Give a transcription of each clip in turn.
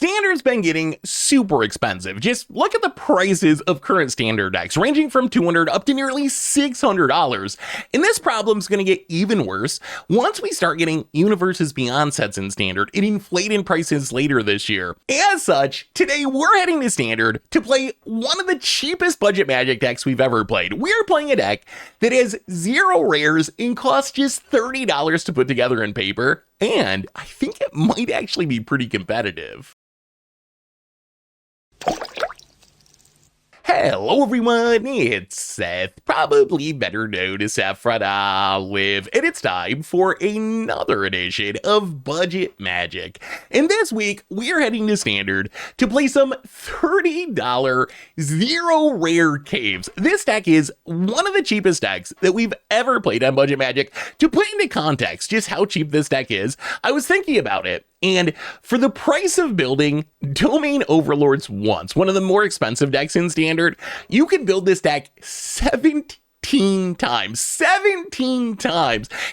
Standard's been getting super expensive. Just look at the prices of current Standard decks, ranging from $200 up to nearly $600. And this problem's going to get even worse once we start getting Universes Beyond sets in Standard and inflating prices later this year. As such, today we're heading to Standard to play one of the cheapest budget Magic decks we've ever played. We're playing a deck that has 0 rares and costs just $30 to put together in paper. And I think it might actually be pretty competitive. Hello everyone, it's Seth, probably better known as Saffron Olive, and it's time for another edition of Budget Magic. And this week, we're heading to Standard to play some $30 0 rare caves. This deck is one of the cheapest decks that we've ever played on Budget Magic. To put into context just how cheap this deck is, I was thinking about it. And for the price of building Domain Overlords once, one of the more expensive decks in Standard, you can build this deck 17 times.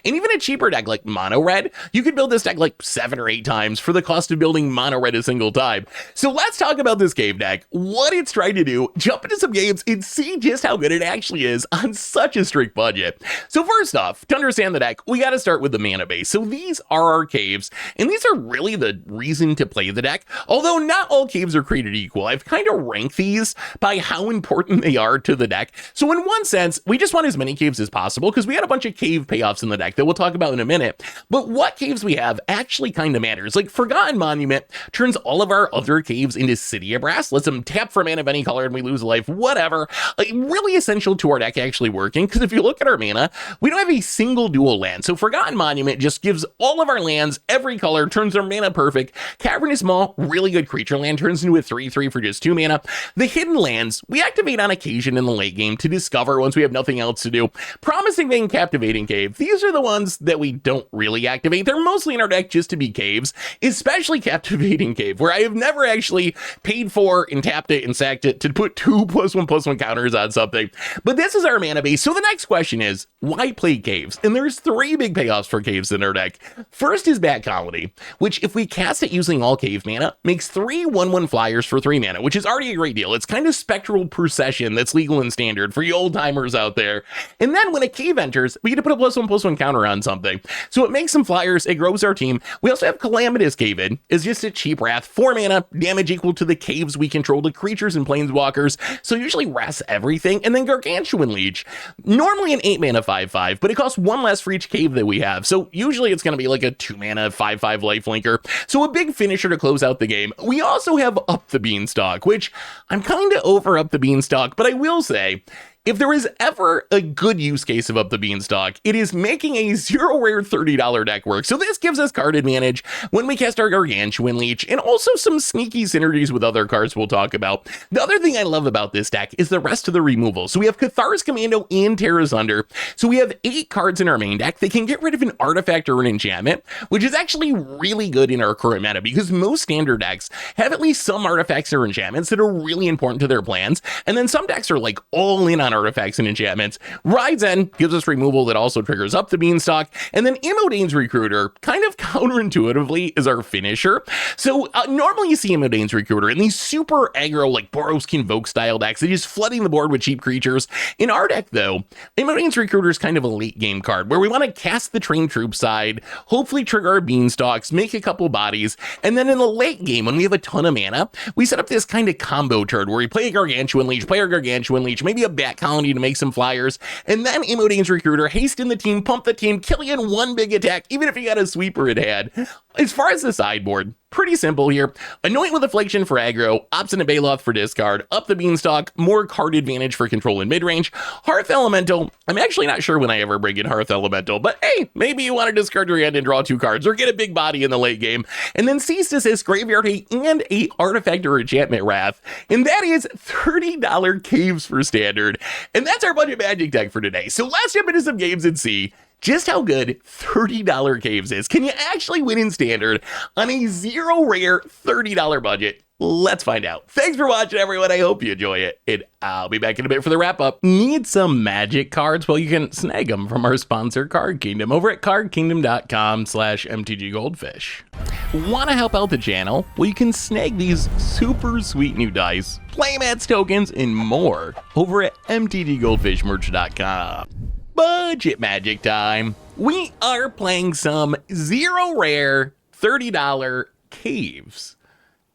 And even a cheaper deck like Mono Red, you could build this deck like 7 or 8 times for the cost of building Mono Red a single time. So let's talk about this cave deck, what it's trying to do, jump into some games, and see just how good it actually is on such a strict budget. So first off, to understand the deck, we got to start with the mana base. So these are our caves, and these are really the reason to play the deck. Although not all caves are created equal, I've kind of ranked these by how important they are to the deck. So in one sense, we just want as many caves as possible because we had a bunch of cave payoffs in the deck that we'll talk about in a minute. But what caves we have actually kind of matters. Like Forgotten Monument turns all of our other caves into City of Brass, lets them tap for mana of any color and we lose a life, whatever. Like really essential to our deck actually working, because if you look at our mana, we don't have a single dual land. So Forgotten Monument just gives all of our lands every color, turns our mana perfect. Cavernous Maw, really good creature land, turns into a 3/3 for just 2 mana. The hidden lands we activate on occasion in the late game to discover once we have nothing else to do. Promising Vein, Captivating Cave, these are the ones that we don't really activate. They're mostly in our deck just to be caves, especially Captivating Cave, where I have never actually paid for and tapped it and sacked it to put 2+1/+1 counters on something. But this is our mana base. So the next question is, why play caves? And there's 3 big payoffs for caves in our deck. First is Bat Colony, which if we cast it using all cave mana, makes 3 1/1 flyers for 3 mana, which is already a great deal. It's kind of Spectral Procession that's legal in Standard for you old timers out there. And then when a cave enters, we get to put a +1/+1 counter on something. So it makes some flyers, it grows our team. We also have Calamitous Cave-In, is just a cheap wrath, 4 mana, damage equal to the caves we control to creatures and planeswalkers. So usually wraths everything. And then Gargantuan Leech, normally an 8 mana 5/5, but it costs 1 less for each cave that we have. So usually it's going to be like a 2 mana 5/5 lifelinker. So a big finisher to close out the game. We also have Up the Beanstalk, which I'm kind of over Up the Beanstalk, but I will say, if there is ever a good use case of Up the Beanstalk, it is making a 0 rare $30 deck work. So this gives us card advantage when we cast our Gargantuan Leech, and also some sneaky synergies with other cards we'll talk about. The other thing I love about this deck is the rest of the removal. So we have Cathar's Commando and Terra's Under. So we have 8 cards in our main deck that can get rid of an artifact or an enchantment, which is actually really good in our current meta because most Standard decks have at least some artifacts or enchantments that are really important to their plans. And then some decks are like all in on artifacts and enchantments. Raizen gives us removal that also triggers Up the Beanstalk, and then Imodane's Recruiter, kind of counterintuitively, is our finisher. So normally you see Imodane's Recruiter in these super aggro, like Boros Convoke style decks that is flooding the board with cheap creatures. In our deck, though, Imodane's Recruiter is kind of a late game card where we want to cast the Trained Troop side, hopefully trigger our Beanstalks, make a couple bodies, and then in the late game, when we have a ton of mana, we set up this kind of combo turd where we play a Gargantuan Leech, play our Gargantuan Leech, maybe a Bat Colony to make some flyers, and then Imodane's Recruiter, hasten the team, pump the team, kill you in 1 big attack, even if you got a sweeper in hand. As far as the sideboard, pretty simple here. Anoint with Affliction for aggro, Obstinate Baloth for discard, Up the Beanstalk, more card advantage for control in mid-range. Hearth Elemental, I'm actually not sure when I ever bring in Hearth Elemental, but hey, maybe you want to discard your hand and draw 2 cards, or get a big body in the late game. And then Cease Desist, Graveyard Hate, and a Artifact or Enchantment Wrath. And that is $30 caves for Standard. And that's our Budget Magic deck for today. So let's jump into some games and see just how good $30 caves is. Can you actually win in Standard on a 0 rare $30 budget? Let's find out. Thanks for watching, everyone. I hope you enjoy it. And I'll be back in a bit for the wrap up. Need some magic cards? Well, you can snag them from our sponsor, Card Kingdom, over at cardkingdom.com/mtggoldfish. Want to help out the channel? Well, you can snag these super sweet new dice, playmats, tokens, and more over at mtggoldfishmerch.com. Budget magic time. We are playing some zero rare $30 caves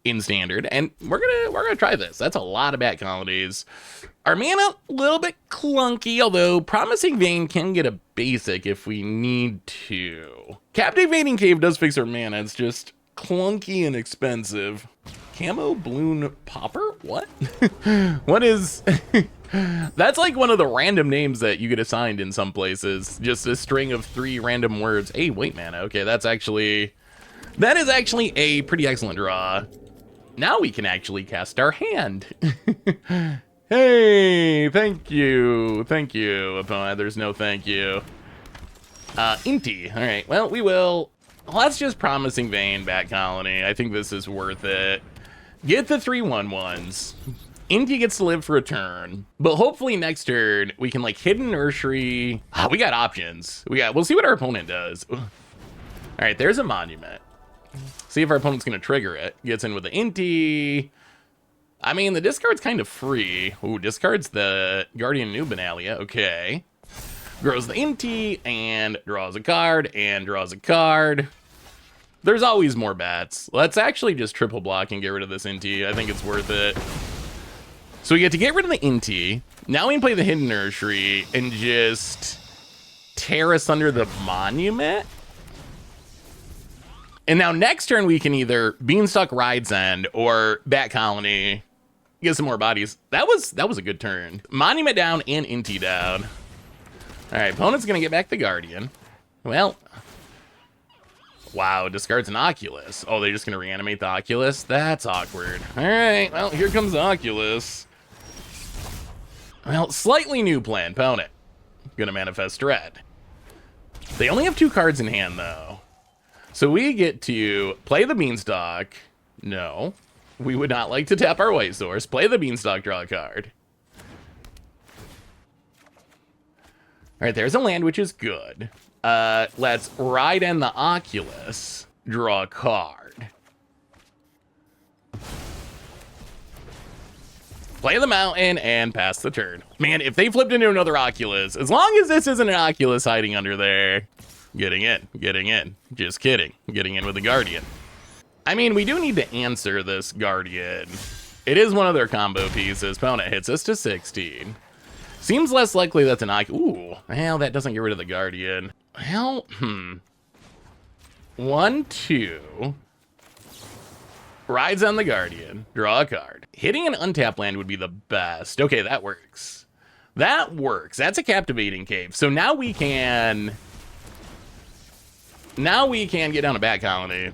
in standard, and we're gonna try this. That's a lot of bat colonies. Our mana a little bit clunky, although Promising Vein can get a basic if we need to. Captivating Cave does fix our mana. It's just clunky and expensive. Camo Balloon Popper? What? What is? That's like one of the random names that you get assigned in some places. Just a string of 3 random words. Hey, wait, mana. Okay, that is actually a pretty excellent draw. Now we can actually cast our hand. Hey, thank you. Thank you, opponent. There's no thank you. Inti. All right, well, we will. Let's just Promising Vein, Bat Colony. I think this is worth it. Get the 3/1/1s. Inti gets to live for a turn, but hopefully next turn we can like Hidden Nursery. We got options. We'll see what our opponent does. All right, there's a Monument. See if our opponent's gonna trigger it. Gets in with the Inti. I mean, the discard's kind of free. Ooh, discards the Guardian Nubenalia. Okay. Grows the Inti and draws a card and draws a card. There's always more bats. Let's actually just triple block and get rid of this Inti. I think it's worth it. So we get to get rid of the Inti. Now we can play the Hidden Nursery and just tear us under the Monument. And now next turn we can either Beanstalk Ride's End or Bat Colony. Get some more bodies. That was a good turn. Monument down and Inti down. All right, opponent's gonna get back the Guardian. Well, wow, discards an Oculus. Oh, they're just gonna reanimate the Oculus? That's awkward. All right, well, here comes the Oculus. Well, slightly new plan, opponent. Gonna manifest Dread. They only have 2 cards in hand though. So we get to play the Beanstalk. No, we would not like to tap our White Source. Play the Beanstalk, draw a card. All right, there's a land, which is good. Let's Ride in the Oculus, draw a card. Play the Mountain and pass the turn. Man, if they flipped into another Oculus, as long as this isn't an Oculus hiding under there, getting in, just kidding, getting in with the Guardian. I mean, we do need to answer this Guardian. It is one of their combo pieces. Opponent hits us to 16. Seems less likely that's an Oculus. Ooh, well, that doesn't get rid of the Guardian. Well, 1, 2. Rides on the Guardian, draw a card. Hitting an untapped land would be the best. Okay, that works. That works. That's a Captivating Cave. So now we can get down a Bat Colony.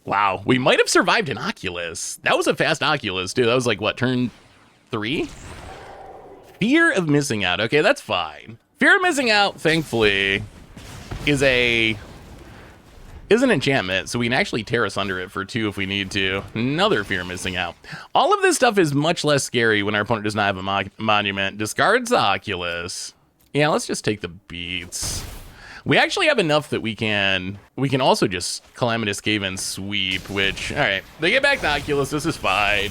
Wow, we might have survived an Oculus. That was a fast Oculus, too. That was like, what, turn 3? Fear of Missing Out. Okay, that's fine. Fear of Missing Out, thankfully, is an enchantment, so we can actually tear us under it for 2 if we need to. Another Fear of Missing Out. All of this stuff is much less scary when our opponent does not have a monument. Discards the Oculus. Yeah, let's just take the beats. We actually have enough that we can also just Calamitous Cave and sweep, which, all right, they get back the Oculus, this is fine.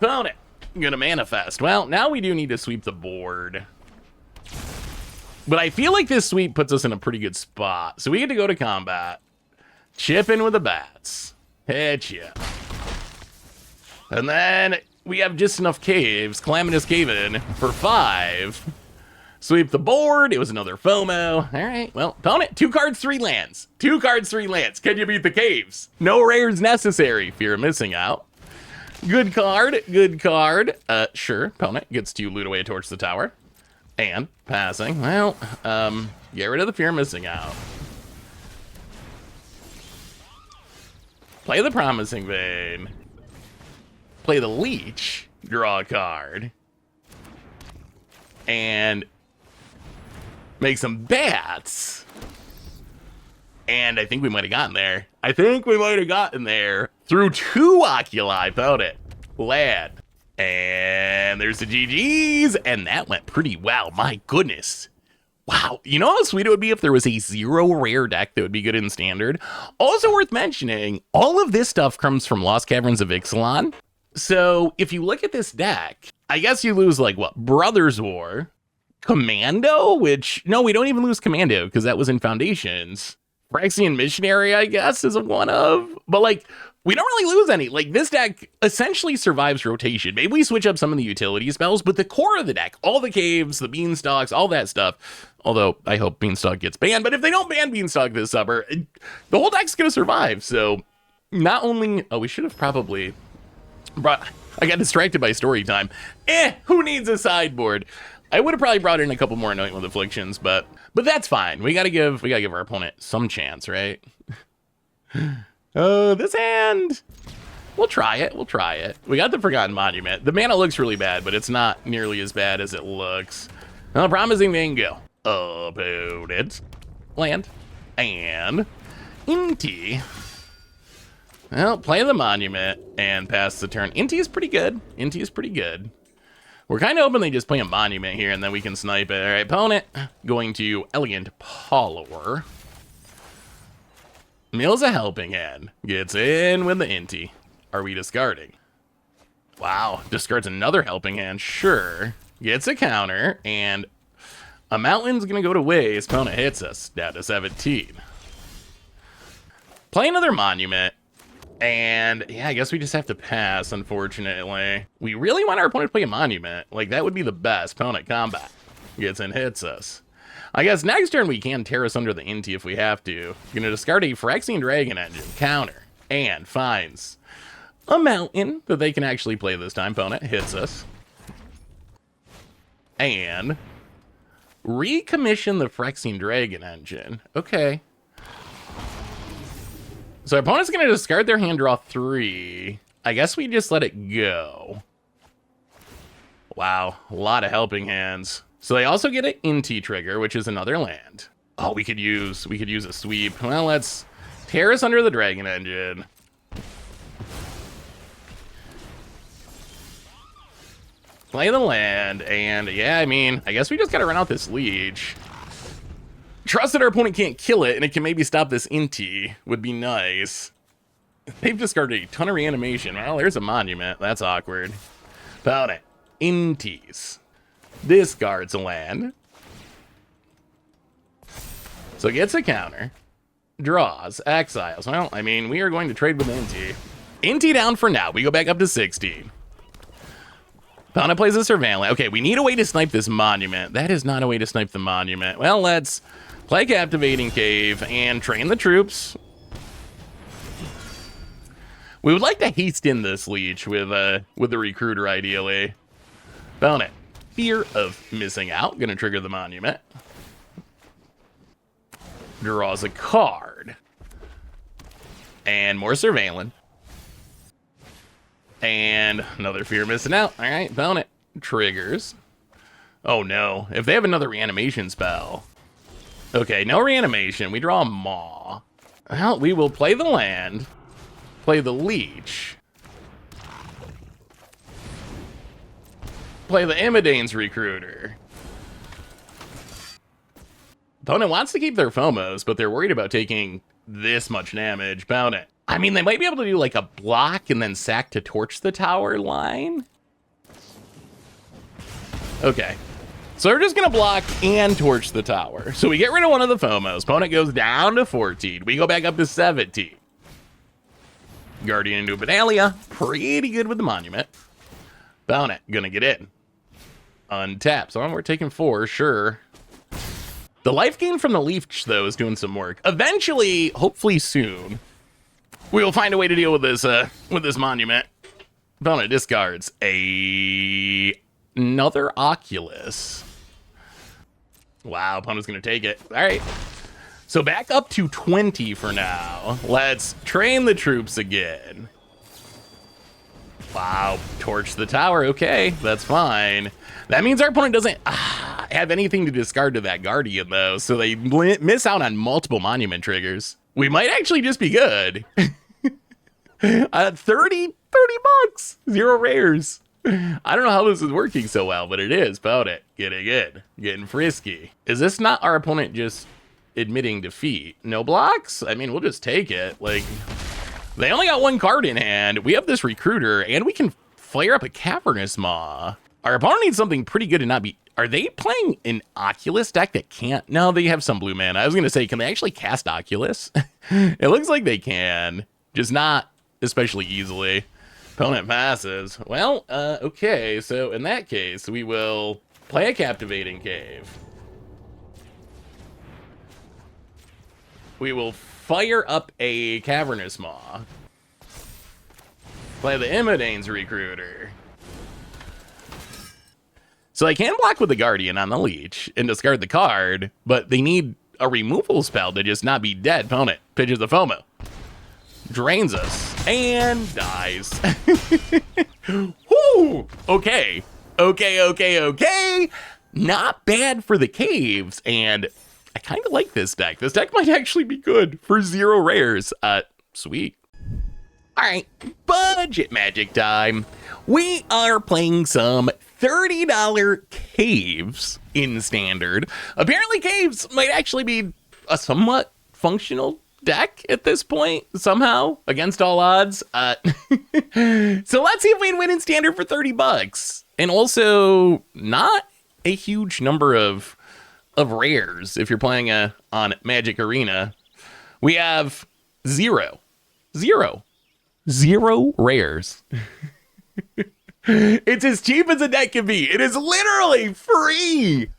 Opponent, gonna manifest. Well, now we do need to sweep the board. But I feel like this sweep puts us in a pretty good spot. So we get to go to combat, chip in with the bats, hit ya. And then we have just enough caves, Calamitous Cave in for 5. Sweep the board. It was another FOMO. All right. Well, opponent, 2 cards, 3 lands. 2 cards, 3 lands. Can you beat the caves? No rares necessary. Fear of Missing Out. Good card. Good card. Sure. Opponent gets to loot away towards the tower. And passing. Well, get rid of the Fear of Missing Out. Play the Promising Vein. Play the Leech. Draw a card. And make some bats, And I think we might have gotten there. I think we might have gotten there through 2 oculi. Found it. Land. And there's the GGs. And that went pretty well. My goodness. Wow. You know how sweet it would be if there was a 0 rare deck that would be good in standard? Also worth mentioning, all of this stuff comes from Lost Caverns of Ixalan. So if you look at this deck, I guess you lose like what? Brothers War, Commando, which no, we don't even lose Commando because that was in Foundations. Phyrexian Missionary, I guess, is one of, but like we don't really lose any. Like this deck essentially survives rotation. Maybe we switch up some of the utility spells, but the core of the deck, all the caves, the beanstalks, all that stuff. Although I hope Beanstalk gets banned, but if they don't ban Beanstalk this summer, the whole deck's gonna survive. So not only, oh, we should have probably brought, I got distracted by story time. Who needs a sideboard? I would have probably brought in a couple more Anoint with Afflictions, but that's fine. We gotta give our opponent some chance, right? This hand, we'll try it. We got the Forgotten Monument. The mana looks really bad, but it's not nearly as bad as it looks. Well, Promising Mango. Opponent. Land. And Inti. Well, play the Monument and pass the turn. Inti is pretty good. We're kind of hoping they just play a Monument here and then we can snipe it. All right, opponent going to Elegant Follower. Mills a Helping Hand. Gets in with the Inti. Are we discarding? Wow, discards another Helping Hand. Sure. Gets a counter and a Mountain's gonna go to waste. Opponent hits us down to 17. Play another Monument. And yeah, I guess we just have to pass, unfortunately. We really want our opponent to play a Monument. Like, that would be the best. Opponent combat. Gets in, hits us. I guess next turn we can Terrace under the Inti if we have to. Gonna discard a Phyrexian Dragon Engine. Counter. And finds a Mountain that they can actually play this time. Opponent hits us. And recommission the Phyrexian Dragon Engine. Okay. So our opponent's going to discard their hand, draw 3. I guess we just let it go. Wow, a lot of helping hands. So they also get an Inti trigger, which is another land. Oh, we could use a sweep. Well, let's Terrace under the Dragon Engine. Play the land, and yeah, I mean, I guess we just got to run out this Leech. Trust that our opponent can't kill it, and it can maybe stop this Inti. Would be nice. They've discarded a ton of reanimation. Well, there's a Monument. That's awkward. Opponent. Intis. Discards a land. So gets a counter. Draws. Exiles. Well, I mean, we are going to trade with Inti. Inti down for now. We go back up to 16. Opponent plays a Surveillance. Okay, we need a way to snipe this Monument. That is not a way to snipe the Monument. Well, let's play Captivating Cave and train the troops. We would like to haste in this Leech with the Recruiter, ideally. Opponent. Fear of missing out. Gonna trigger the Monument. Draws a card. And more Surveillance. And another Fear of missing out. All right, opponent triggers. Oh no, if they have another reanimation spell. Okay, no reanimation. We draw a Maw. Well, we will play the land. Play the Leech. Play the Imidane's Recruiter. Opponent wants to keep their Phomos, but they're worried about taking this much damage. Opponent. I mean, they might be able to do like a block and then sack to torch the tower line. Okay. So we're just going to block and torch the tower. So we get rid of one of the Phomos. Opponent goes down to 14. We go back up to 17. Guardian into Benalia. Pretty good with the Monument. Opponent going to get in. Untap. So we're taking 4, sure. The life gain from the Leech, though, is doing some work. Eventually, hopefully soon, we will find a way to deal with this Monument. Opponent discards another Oculus. Wow, opponent's gonna take it. All right. So back up to 20 for now. Let's train the troops again. Wow, torch the tower. Okay, that's fine. That means our opponent doesn't have anything to discard to that Guardian, though, so they miss out on multiple Monument triggers. We might actually just be good. 30 bucks, 0 rares. I don't know how this is working so well, but it is. About it. Getting in. Getting frisky. Is this not our opponent just admitting defeat? No blocks? I mean, we'll just take it. Like, they only got 1 card in hand. We have this recruiter, and we can flare up a Cavernous Maw. Our opponent needs something pretty good to not be... Are they playing an Oculus deck that can't... No, they have some blue mana. I was going to say, can they actually cast Oculus? It looks like they can. Just not especially easily. Opponent passes. Well, okay. So in that case, we will play a Captivating Cave. We will fire up a Cavernous Maw. Play the Imodane's Recruiter. So they can block with the Guardian on the Leech and discard the card, but they need a removal spell to just not be dead. Opponent pitches the FOMO. Drains us and dies. Whoo! Okay. Not bad for the caves, and I kind of like this deck. This deck might actually be good for 0 rares. Sweet. All right, budget magic time. We are playing some $30 caves in standard. Apparently caves might actually be a somewhat functional deck at this point, somehow, against all odds. So let's see if we can win in standard for 30 bucks. And also, not a huge number of rares if you're playing on Magic Arena. We have 0 rares. It's as cheap as a deck can be. It is literally free.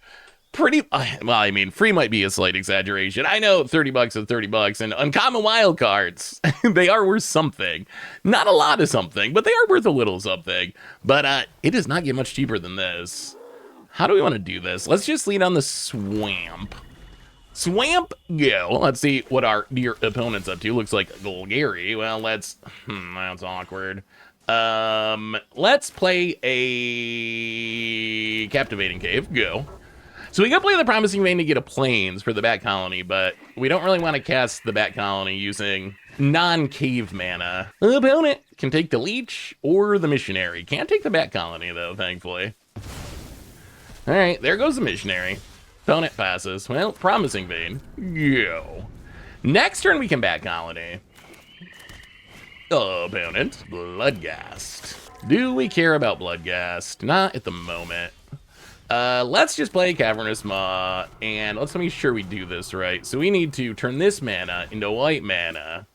Pretty, well, I mean, free might be a slight exaggeration. I know 30 bucks is 30 bucks, and uncommon wild cards, they are worth something. Not a lot of something, but they are worth a little something. But it does not get much cheaper than this. How do we want to do this? Let's just lead on the Swamp. Swamp, go. Let's see what our dear opponent's up to. Looks like Golgari. Well, that's awkward. Let's play a Captivating Cave. Go. So we can play the Promising Vein to get a Plains for the Bat Colony, but we don't really want to cast the Bat Colony using non-cave mana. The opponent can take the Leech or the Missionary. Can't take the Bat Colony, though, thankfully. All right, there goes the Missionary. Opponent passes. Well, Promising Vein. Go. Next turn, we can Bat Colony. Opponent, Bloodghast. Do we care about Bloodghast? Not at the moment. Let's just play Cavernous Maw, and let's make sure we do this right. So we need to turn this mana into white mana.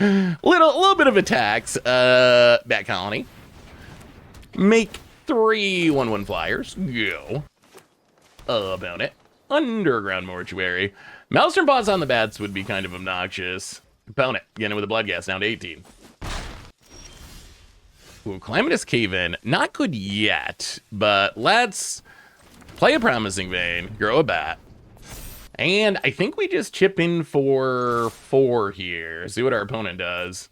little bit of attacks. Bat Colony. Make 3 1/1 flyers. Go. Opponent, Underground Mortuary. Maelstrom Paws on the bats would be kind of obnoxious. Opponent, getting with a Bloodghast down to 18. Ooh, Calamitous Cave-In. Not good yet, but let's play a Promising Vein, grow a bat. And I think we just chip in for 4 here. See what our opponent does.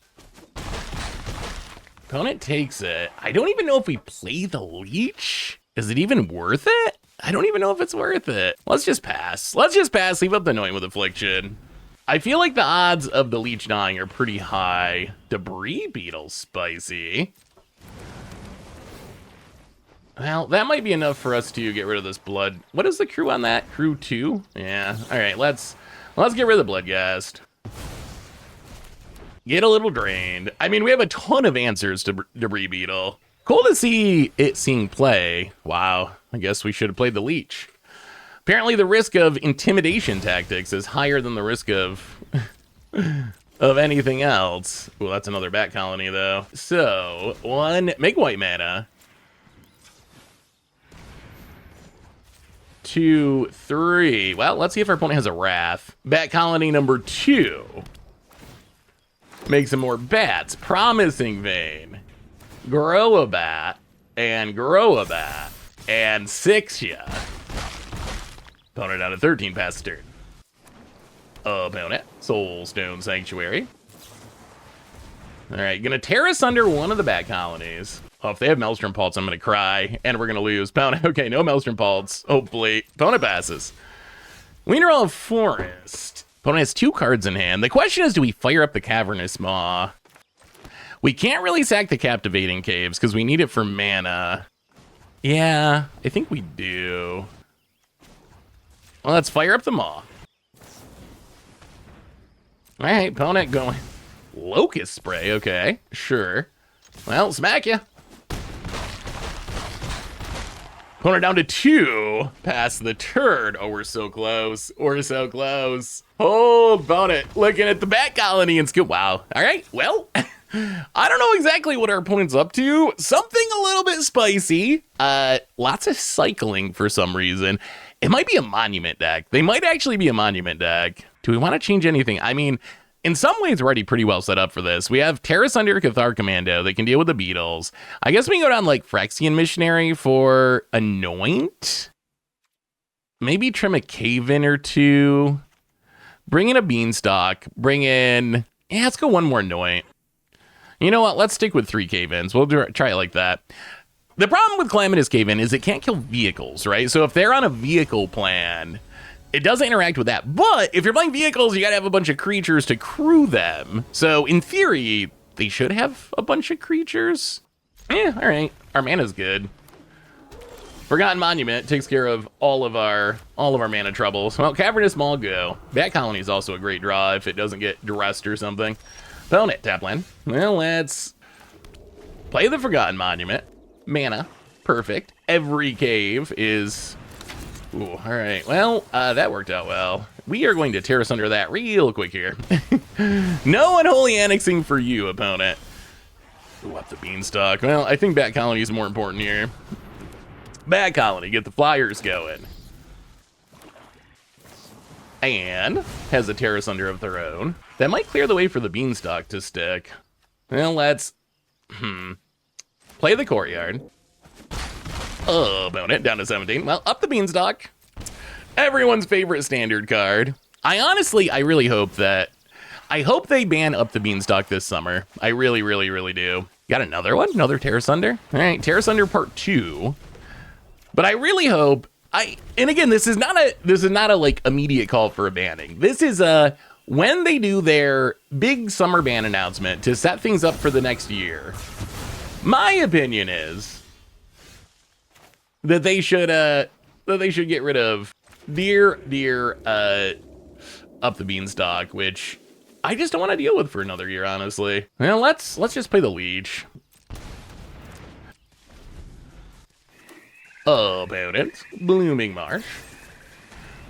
Opponent takes it. I don't even know if we play the Leech. Is it even worth it? I don't even know if it's worth it. Let's just pass. Let's just pass. Leave up the Annoying with Affliction. I feel like the odds of the Leech dying are pretty high. Debris Beetle, spicy. Well, that might be enough for us to get rid of this blood. What is the crew on that? Crew 2? Yeah. All right, let's get rid of the Bloodghast. Get a little drained. I mean, we have a ton of answers to Debris Beetle. Cool to see it seeing play. Wow. I guess we should have played the Leech. Apparently the risk of intimidation tactics is higher than the risk of anything else. Well, that's another Bat Colony, though. So, 1, make white mana. 2, 3. Well, let's see if our opponent has a Wrath. Bat Colony number 2. Make some more bats. Promising Vein. Grow a bat. And grow a bat. And 6 ya. Opponent down to 13 past turn. Opponent, Soulstone Sanctuary. Alright, gonna tear us under one of the Bat Colonies. Oh, if they have Maelstrom Pulse, I'm gonna cry, and we're gonna lose. Opponent, okay, no Maelstrom Pulse, hopefully. Opponent passes. Wienerwald Forest. Opponent has 2 cards in hand. The question is, do we fire up the Cavernous Maw? We can't really sack the Captivating Caves because we need it for mana. Yeah, I think we do. Well, let's fire up the Maw. All right, opponent going. Locust Spray, okay, sure. Well, smack ya. Opponent down to 2. Pass the turn. Oh, we're so close. We're so close. Oh, opponent looking at the Bat Colony and skill. Wow. All right, well, I don't know exactly what our opponent's up to. Something a little bit spicy. Lots of cycling for some reason. It might be a monument deck. They might actually be a monument deck. Do we want to change anything? I mean, in some ways, we're already pretty well set up for this. We have Terra Sunder Cathar Commando that can deal with the beetles. I guess we can go down like Phyrexian Missionary for Anoint. Maybe trim a cave in or 2. Bring in a Beanstalk. Bring in... Yeah, let's go 1 more Anoint. You know what? Let's stick with 3 cave-ins. We'll try it like that. The problem with Calamitous Cave-In is it can't kill vehicles, right? So if they're on a vehicle plan, it doesn't interact with that. But if you're playing vehicles, you gotta have a bunch of creatures to crew them. So in theory, they should have a bunch of creatures. Yeah, all right. Our mana's good. Forgotten Monument takes care of all of our mana troubles. Well, Cavernous Maw go. Bat Colony is also a great draw if it doesn't get duressed or something. Opponent, tap land. Well, let's play the Forgotten Monument. Mana, perfect. Every cave is... Ooh, all right. Well, that worked out well. We are going to Terra Sunder that real quick here. No unholy annexing for you, opponent. Ooh, up the Beanstalk. Well, I think Bat Colony is more important here. Bat Colony, get the flyers going. And has a Terra Sunder of their own. That might clear the way for the Beanstalk to stick. Well, let's... Play the Courtyard. Oh, opponent down to 17. Well, up the Beanstalk. Everyone's favorite standard card. I really hope that... I hope they ban Up the Beanstalk this summer. I really, really, really do. Got another one? Another Terra Sunder? All right, Terra Sunder Part 2. But I really hope... And again, this is not a like immediate call for a banning. This is when they do their big summer ban announcement to set things up for the next year. My opinion is that they should get rid of dear Up the Beanstalk, which I just don't want to deal with for another year, honestly. Well, let's just play the Leech. Opponent, Blooming Marsh.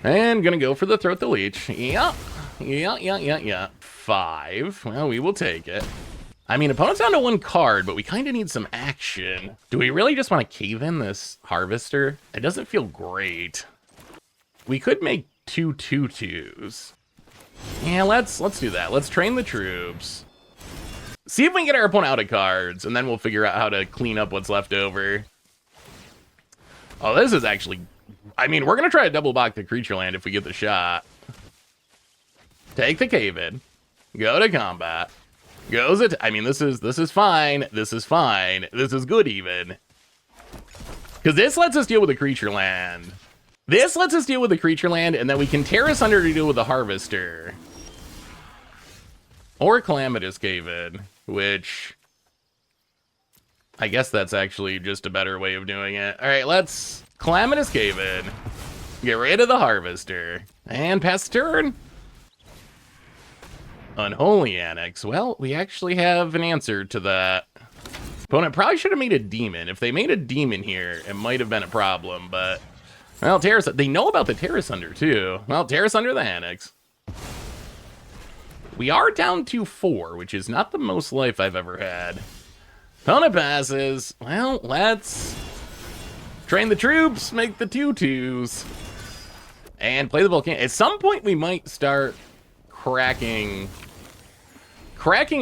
And gonna go for the Throat the Leech. Yeah. 5. Well, we will take it. I mean, opponent's down to 1 card, but we kind of need some action. Do we really just want to cave in this Harvester? It doesn't feel great. We could make 2 2/2s. Yeah, let's do that. Let's train the troops. See if we can get our opponent out of cards, and then we'll figure out how to clean up what's left over. Oh, this is actually... I mean, we're going to try to double block the creature land if we get the shot. Take the cave in. Go to combat. Goes it. I mean, this is fine. This is fine. This is good even. Because this lets us deal with the creature land. This lets us deal with the creature land, and then we can Terra Sunder to deal with the Harvester. Or Calamitous Cave-In, which... I guess that's actually just a better way of doing it. All right, let's Calamitous Cave-In. Get rid of the Harvester. And pass the turn. Unholy Annex. Well, we actually have an answer to that. Opponent probably should have made a demon. If they made a demon here, it might have been a problem, but... Well, they know about the Terra Sunder, too. Well, Terra Sunder the Annex. We are down to 4, which is not the most life I've ever had. Opponent passes. Well, let's train the troops, make the 2/2s, and play the Volcano. At some point, we might start cracking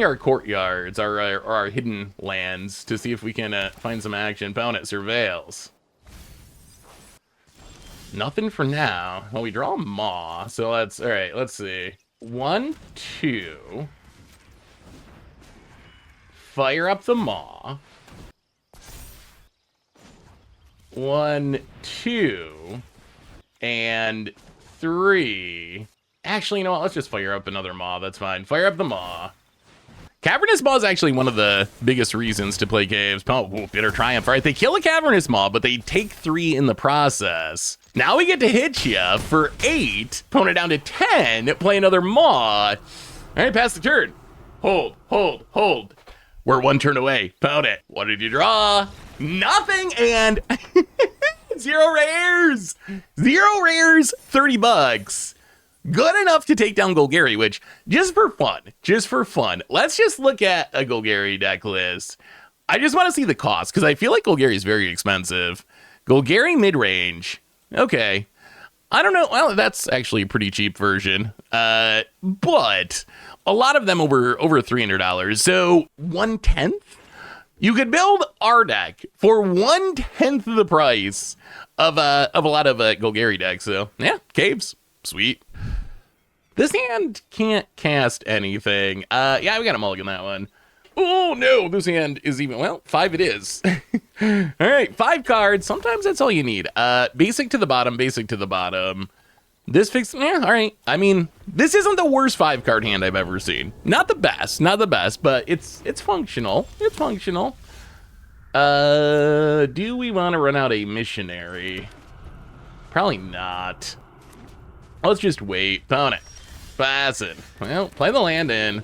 our courtyards, our hidden lands, to see if we can find some action. Opponent surveils. Nothing for now. Well, we draw a Maw, so let's... All right, let's see. 1, 2... Fire up the Maw. 1, 2, and 3. Actually, you know what? Let's just fire up another Maw. That's fine. Fire up the Maw. Cavernous Maw is actually one of the biggest reasons to play caves. Oh, Bitter Triumph. All right, they kill a Cavernous Maw, but they take 3 in the process. Now we get to hit ya for 8. Opponent down to 10. Play another Maw. All right, pass the turn. Hold, hold, hold. We're 1 turn away. Pound it. What did you draw? Nothing, and 0 rares. 0 rares, 30 bucks. Good enough to take down Golgari, which, just for fun, let's just look at a Golgari deck list. I just want to see the cost, because I feel like Golgari is very expensive. Golgari mid-range. Okay. I don't know. Well, that's actually a pretty cheap version. But a lot of them over $300. So 1/10? You could build our deck for 1/10 of the price of a lot of Golgari decks. So yeah, caves. Sweet. This hand can't cast anything. Yeah, we got a mulligan that one. Oh no, this hand is even, well, 5 it is. All right, 5 cards. Sometimes that's all you need. Basic to the bottom, basic to the bottom. This fix, yeah, all right. I mean, this isn't the worst 5-card hand I've ever seen. Not the best, but it's functional. It's functional. Do we want to run out a missionary? Probably not. Let's just wait. Pound it. Pass it. Well, play the land in.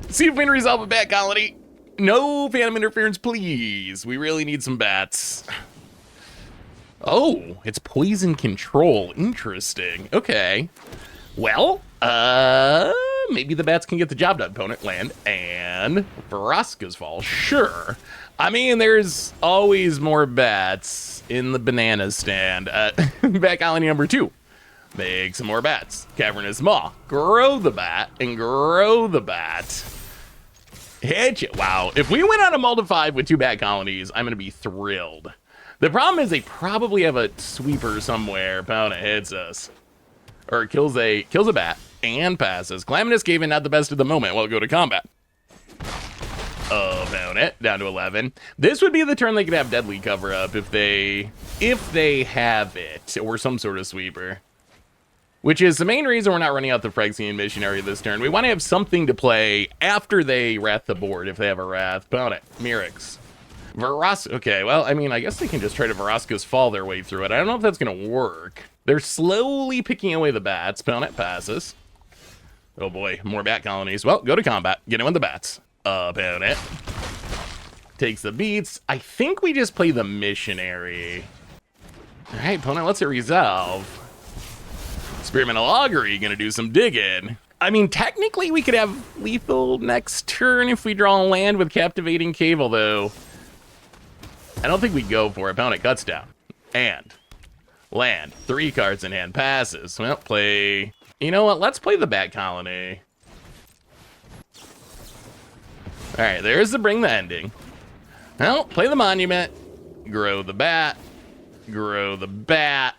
See if we can resolve a bat colony. No phantom interference, please. We really need some bats. Oh, it's poison control. Interesting. Okay. Well, maybe the bats can get the job done. Opponent land and Vraska's Fall. Sure. I mean, there's always more bats in the banana stand. Bat colony number 2. Make some more bats. Cavernous Maw. Grow the bat and grow the bat. Hit you. Wow. If we went on a multi-5 with 2 bat colonies, I'm going to be thrilled. The problem is they probably have a sweeper somewhere. Pound it hits us. Or kills a bat and passes. Calamitous Cave-in, not the best at the moment. We'll go to combat. Oh, pound it. Down to 11. This would be the turn they could have Deadly cover up if they have it. Or some sort of sweeper. Which is the main reason we're not running out the Phyrexian Missionary this turn. We want to have something to play after they Wrath the board, if they have a Wrath. Pound it. Mirrex. Vraska. Okay, well, I mean, I guess they can just try to Vraska's Fall their way through it. I don't know if that's going to work. They're slowly picking away the bats. Pound it. Passes. Oh boy, more bat colonies. Well, go to combat. Get in with the bats. Pound it. Takes the beats. I think we just play the Missionary. All right, opponent, let's resolve. Experimental Augury, gonna do some digging. I mean, technically we could have lethal next turn if we draw a land with Captivating Cave, although I don't think we go for it. Opponent cuts down. And land. 3 cards in hand. Passes. Well, play. You know what? Let's play the Bat Colony. Alright, there's the Bring the Ending. Well, play the Monument. Grow the Bat. Grow the Bat.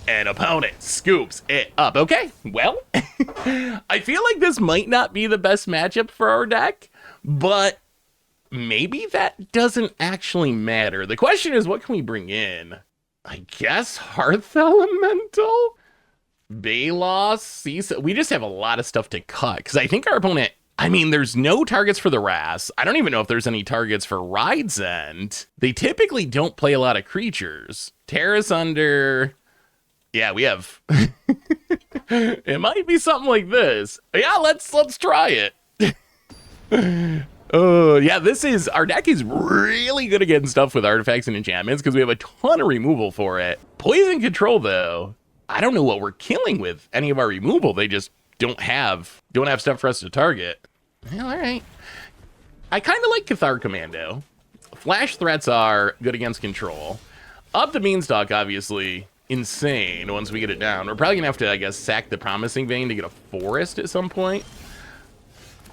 And opponent scoops it up. Okay, well, I feel like this might not be the best matchup for our deck, but maybe that doesn't actually matter. The question is, what can we bring in? I guess Hearth Elemental? Balos, Seasa. We just have a lot of stuff to cut, because I think our opponent, I mean, there's no targets for the Wrath. I don't even know if there's any targets for Ride's End. They typically don't play a lot of creatures. Terrace Under... Yeah, we have. It might be something like this. Yeah, let's try it. Oh, yeah, our deck is really good against stuff with artifacts and enchantments because we have a ton of removal for it. Poison Control, though, I don't know what we're killing with any of our removal. They just don't have stuff for us to target. Well, all right. I kind of like Cathar Commando. Flash threats are good against control. Up the Beanstalk, obviously. Insane once we get it down. We're probably gonna have to, I guess, sack the Promising Vein to get a forest at some point.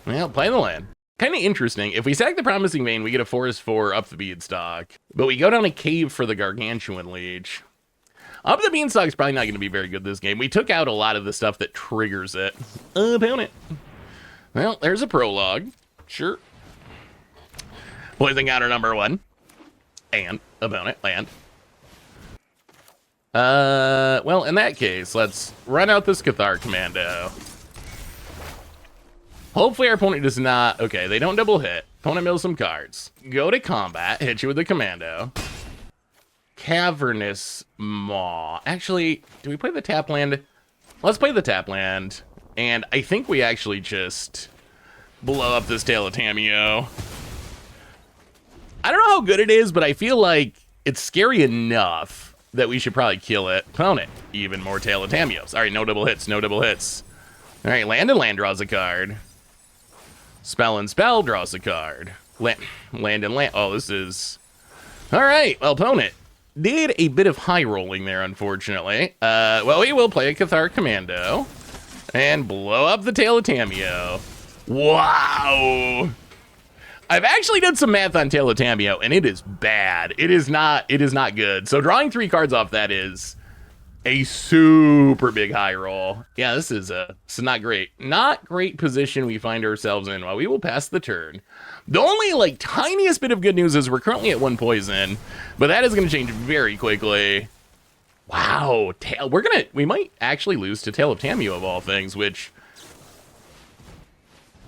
Well, play the land. Kind of interesting. If we sack the Promising Vein, we get a forest for Up the Beanstalk. But we go down a cave for the Gargantuan Leech. Up the Beanstalk is probably not going to be very good this game. We took out a lot of the stuff that triggers it. Opponent. Well, there's a prologue. Sure. Poison counter number 1. And opponent land. Well, in that case, let's run out this Cathar Commando. Hopefully our opponent does not... Okay, they don't double hit. Opponent mills some cards. Go to combat, hit you with the Commando. Cavernous Maw. Actually, do we play the tap land? Let's play the tap land. And I think we actually just blow up this Tail of Tamiyo. I don't know how good it is, but I feel like it's scary enough that we should probably kill it. Opponent, even more Tail of Tamiyos. All right, no double hits, no double hits. All right, land and land draws a card. Spell and spell draws a card. Land and land. Oh, this is... All right, well, opponent did a bit of high rolling there, unfortunately. Well, we will play a Cathar Commando and blow up the Tail of Tamiyo. Wow. I've actually done some math on Tail of Tamiyo, and it is bad. It is not good. So drawing 3 cards off that is a super big high roll. Yeah, this is not great. Not great position we find ourselves in. Well, we will pass the turn. The only, like, tiniest bit of good news is we're currently at 1 poison, but that is going to change very quickly. Wow, we might actually lose to Tail of Tamiyo of all things, which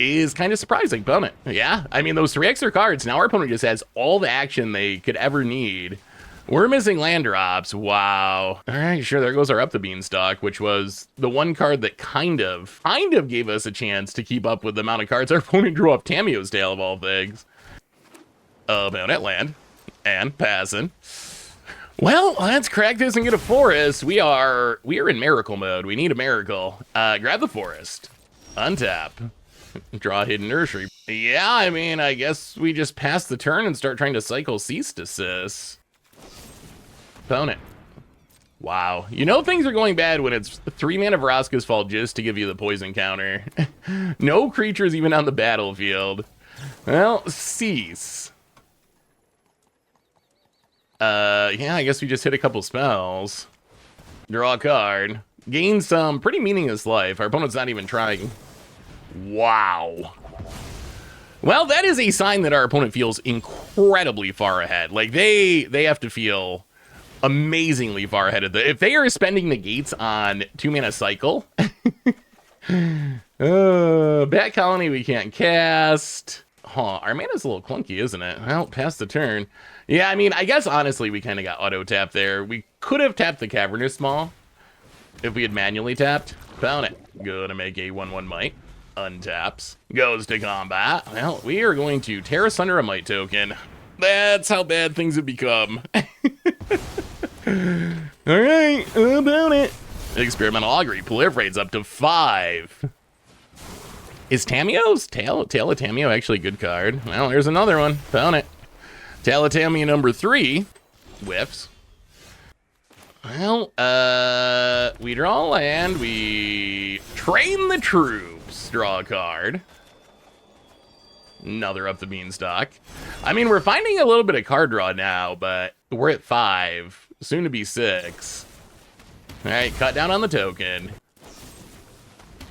is kind of surprising, opponent. Yeah, I mean, those 3 extra cards, now our opponent just has all the action they could ever need. We're missing land drops. Wow. All right, sure, there goes our Up the Beanstalk, which was the one card that kind of gave us a chance to keep up with the amount of cards our opponent drew off Tamiyo's Tail of all things. Opponent land, and passing. Well, let's crack this and get a forest. We are in miracle mode. We need a miracle. Grab the forest. Untap. Draw a hidden nursery. Yeah, I mean, I guess we just pass the turn and start trying to cycle Cease Desist. Opponent. Wow. You know things are going bad when it's 3 mana Vraska's Fall just to give you the poison counter. No creatures even on the battlefield. Well, Cease. Yeah, I guess we just hit a couple spells. Draw a card. Gain some pretty meaningless life. Our opponent's not even trying. Wow. Well, that is a sign that our opponent feels incredibly far ahead. Like, they have to feel amazingly far ahead of if they are spending negates on 2 mana cycle. Bat Colony we can't cast. Huh, our mana's a little clunky, isn't it? Well, pass the turn. Yeah, I mean, I guess honestly we kind of got auto tap there. We could have tapped the Cavernous Maw if we had manually tapped. Found it. Gonna make a 1/1 Might. Untaps. Goes to combat. Well, we are going to tear asunder a Might token. That's how bad things have become. Alright, about it. Experimental Augury proliferates up to 5. Is Tamiyo's Tail of Tamiyo actually a good card? Well, there's another one. Found it. Tail of Tamiyo number 3. Whiffs. Well, we draw land. We train the troops. Draw a card. Another Up the Beanstalk. I mean, we're finding a little bit of card draw now, but we're at 5. Soon to be 6. All right, cut down on the token.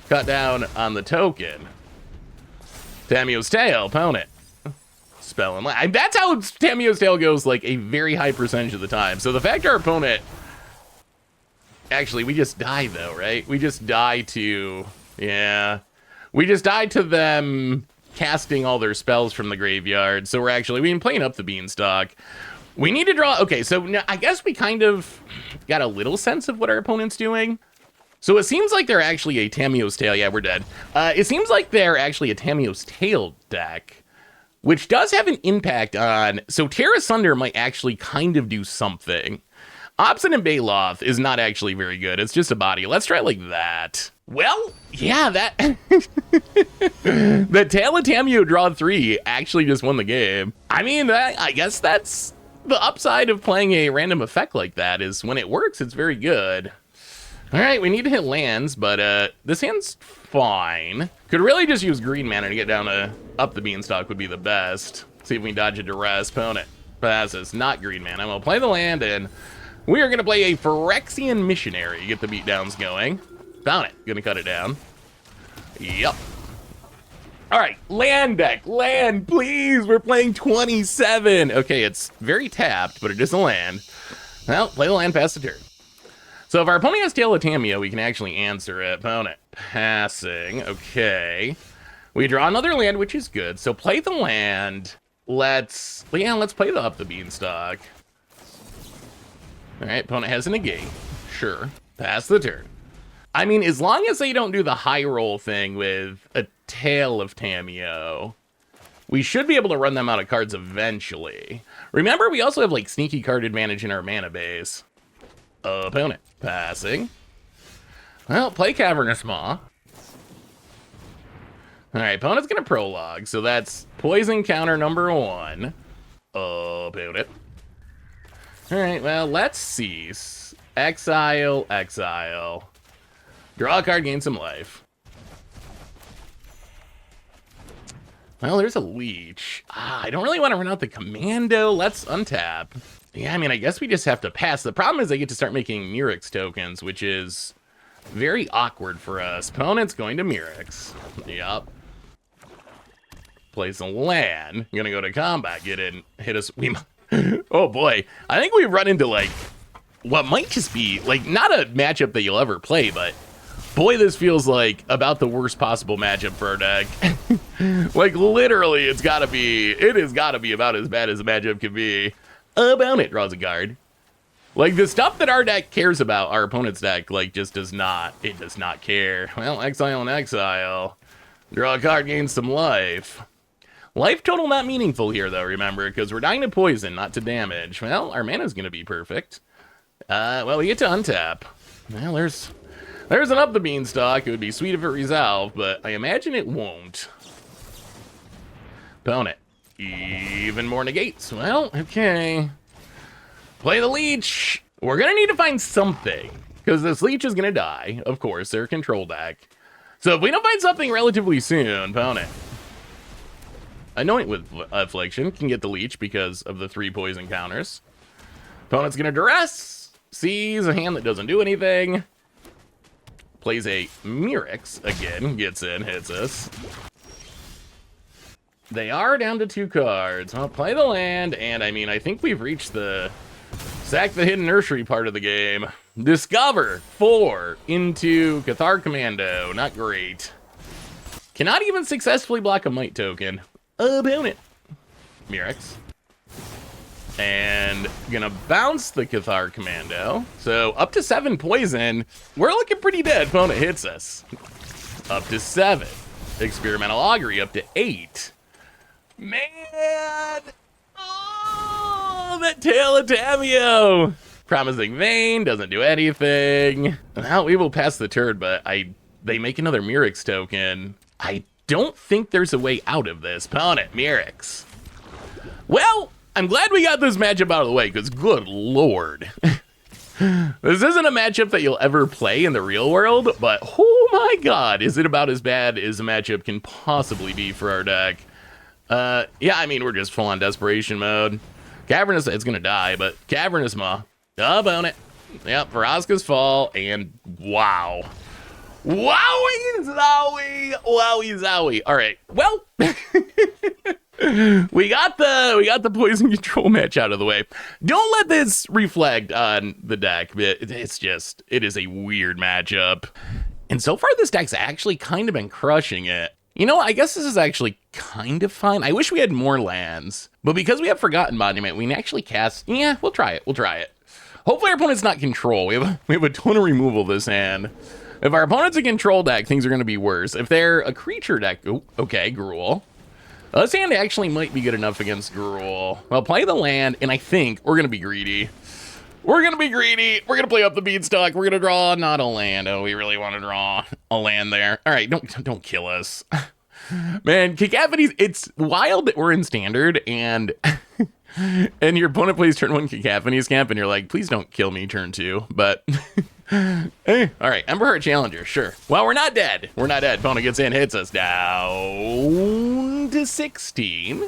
Cut down on the token. Tamiyo's Tail, opponent. Spell and land. That's how Tamiyo's Tail goes, like, a very high percentage of the time. So the fact our opponent... Actually, we just die, though, right? We just die to... Yeah. We just died to them casting all their spells from the graveyard. So we've been playing Up the Beanstalk. We need to draw... Okay, so now I guess we kind of got a little sense of what our opponent's doing. So it seems like they're actually a Tamiyo's Tail. Yeah, we're dead. It seems like they're actually a Tamiyo's Tail deck, which does have an impact on... So Tear Asunder might actually kind of do something. Obstinate Baloth is not actually very good. It's just a body. Let's try it like that. Well, yeah, that... The Tail of Tamiyo draw 3 actually just won the game. I mean, I guess that's the upside of playing a random effect like that, is when it works, it's very good. All right, we need to hit lands, but this hand's fine. Could really just use green mana to get down to Up the Beanstalk would be the best. See if we can dodge a duress. Opponent passes, not green mana. We'll play the land, and we are going to play a Phyrexian Missionary. Get the beatdowns going. Found it. Gonna cut it down. Yep. All right, land deck. Land, please. We're playing 27. Okay, it's very tapped, but it is a land. Well, play the land, pass the turn. So if our opponent has Tail of Tamiyo, we can actually answer it. Opponent passing. Okay. We draw another land, which is good. So play the land. Let's play the Up the Beanstalk. All right, opponent has a negate. Sure. Pass the turn. I mean, as long as they don't do the high roll thing with a Tail of Tamiyo, we should be able to run them out of cards eventually. Remember, we also have like sneaky card advantage in our mana base. Opponent passing. Well, play Cavernous Maw. All right, opponent's gonna prologue, so that's poison counter number 1. Opponent. All right, well, let's cease. Exile, exile. Draw a card, gain some life. Well, there's a leech. I don't really want to run out the commando. Let's untap. Yeah, I mean, I guess we just have to pass. The problem is I get to start making Mirrex tokens, which is very awkward for us. Opponent's going to Mirrex. Yup. Plays a land. Gonna go to combat. Get in. Hit us. Oh boy. I think we've run into like what might just be like not a matchup that you'll ever play, but boy, this feels like about the worst possible matchup for our deck. Like literally, it has gotta be about as bad as a matchup can be. Opponent draws a card. Like the stuff that our deck cares about, our opponent's deck like just does not care. Well, exile and exile. Draw a card, gain some life. Life total not meaningful here though, remember, because we're dying to poison, not to damage. Well, our mana's gonna be perfect. Well, we get to untap. Well, there's an Up the Beanstalk. It would be sweet if it resolved, but I imagine it won't. Opponent. Even more negates. Well, okay. Play the leech. We're gonna need to find something, because this leech is gonna die. Of course, they're a control deck. So if we don't find something relatively soon, opponent. Anoint with Affliction can get the leech because of the 3 poison counters. Opponent's gonna duress. Sees a hand that doesn't do anything. Plays a Mirrex again, gets in, hits us. They are down to 2 cards. I'll play the land, and I mean, I think we've reached the sack the hidden nursery part of the game. Discover 4 into Cathar Commando. Not great. Cannot even successfully block a Might token. Opponent. Mirrex. And gonna bounce the Cathar Commando. So up to 7 poison. We're looking pretty dead. Opponent hits us. Up to 7. Experimental Augury up to 8. Man! Oh, that Tail of Tamiyo! Promising Vein doesn't do anything. Well, we will pass the turn, but they make another Mirrex token. I don't think there's a way out of this. Opponent, Mirrex. Well, I'm glad we got this matchup out of the way, because good lord. This isn't a matchup that you'll ever play in the real world, but oh my god, is it about as bad as a matchup can possibly be for our deck. Yeah, I mean, we're just full on desperation mode. Cavernous, it's gonna die, but Cavernous Maw. Opponent. Yep, Vraska's Fall, and wow. Wowie zowie! Wowie zowie. All right, well, we got the poison control match out of the way. Don't let this reflect on the deck. It is a weird matchup. And so far, this deck's actually kind of been crushing it. You know, I guess this is actually kind of fine. I wish we had more lands, but because we have Forgotten Monument, we can actually cast. Yeah, we'll try it. Hopefully, our opponent's not control. We have a ton of removal this hand. If our opponent's a control deck, things are going to be worse. If they're a creature deck, oh, okay, Gruul. This hand actually might be good enough against Gruul. Well, play the land, and I think we're going to be greedy. We're going to play Up the Beanstalk. We're going to draw not a land. Oh, we really want to draw a land there. All right, don't kill us. Man, Cacophonies, it's wild that we're in Standard, and and your opponent plays turn 1 Cacophonies Camp, and you're like, please don't kill me turn 2, but hey, all right, Emberheart Challenger, sure. Well, we're not dead. Opponent gets in, hits us down to 16.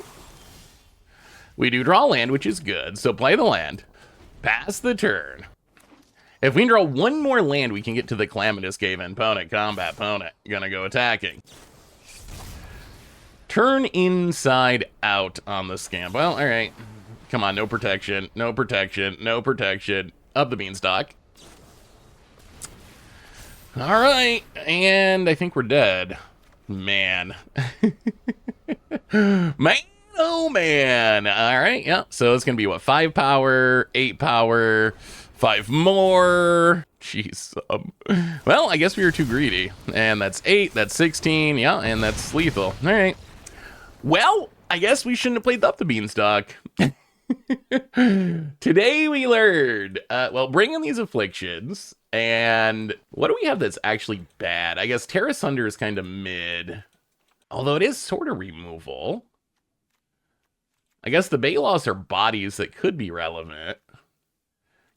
We do draw land, which is good, so play the land. Pass the turn. If we can draw 1 more land, we can get to the Calamitous Cave-In. Opponent, combat, opponent. Gonna go attacking. Turn inside out on the Scamp. Well, all right. Come on, no protection. Up the Beanstalk. All right, and I think we're dead. Man. Man, oh man. All right, yeah. So it's going to be what? 5 power, 8 power, 5 more. Jeez. Well, I guess we were too greedy. And that's 8, that's 16, yeah, and that's lethal. All right. Well, I guess we shouldn't have played up the beanstalk. Today we learned, well, bring in these afflictions. And what do we have that's actually bad? I guess Terra Sunder is kind of mid. Although it is sort of removal. I guess the Balos are bodies that could be relevant.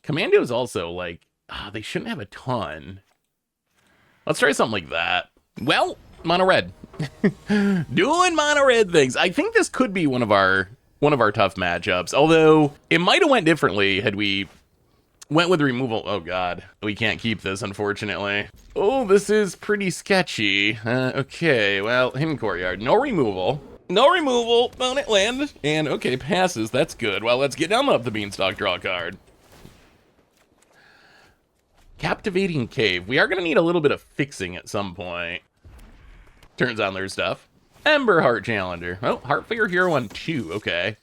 Commando's also like, they shouldn't have a ton. Let's try something like that. Well, mono red. Doing mono red things. I think this could be one of our tough matchups. Although it might have went differently had we went with removal. Oh god, we can't keep this, unfortunately. Oh, this is pretty sketchy. Okay, well, Hidden Courtyard. No removal. No removal. Bonnet land. And okay, passes. That's good. Well, let's get down up the beanstalk, draw a card. Captivating Cave. We are going to need a little bit of fixing at some point. Turns on their stuff. Ember Heart Challenger. Oh, Heartfire Hero on 2. Okay.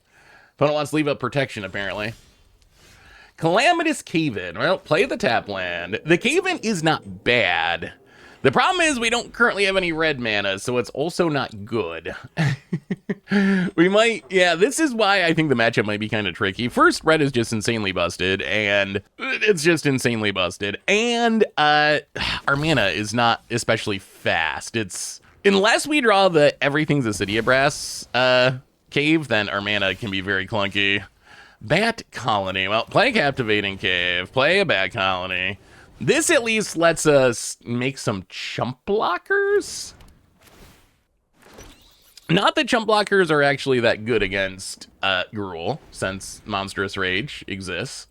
Opponent wants to leave up protection, apparently. Calamitous Cave-In. Well, play the tap land. The Cave-In is not bad. The problem is we don't currently have any red mana, so it's also not good. We might, yeah, this is why I think the matchup might be kind of tricky. First, red is just insanely busted, and it's just insanely busted. And our mana is not especially fast. It's, unless we draw the Everything's a City of Brass cave, then our mana can be very clunky. Bat Colony. Well, play Captivating Cave, play a Bat Colony. This at least lets us make some chump blockers. Not that chump blockers are actually that good against Gruul, since Monstrous Rage exists.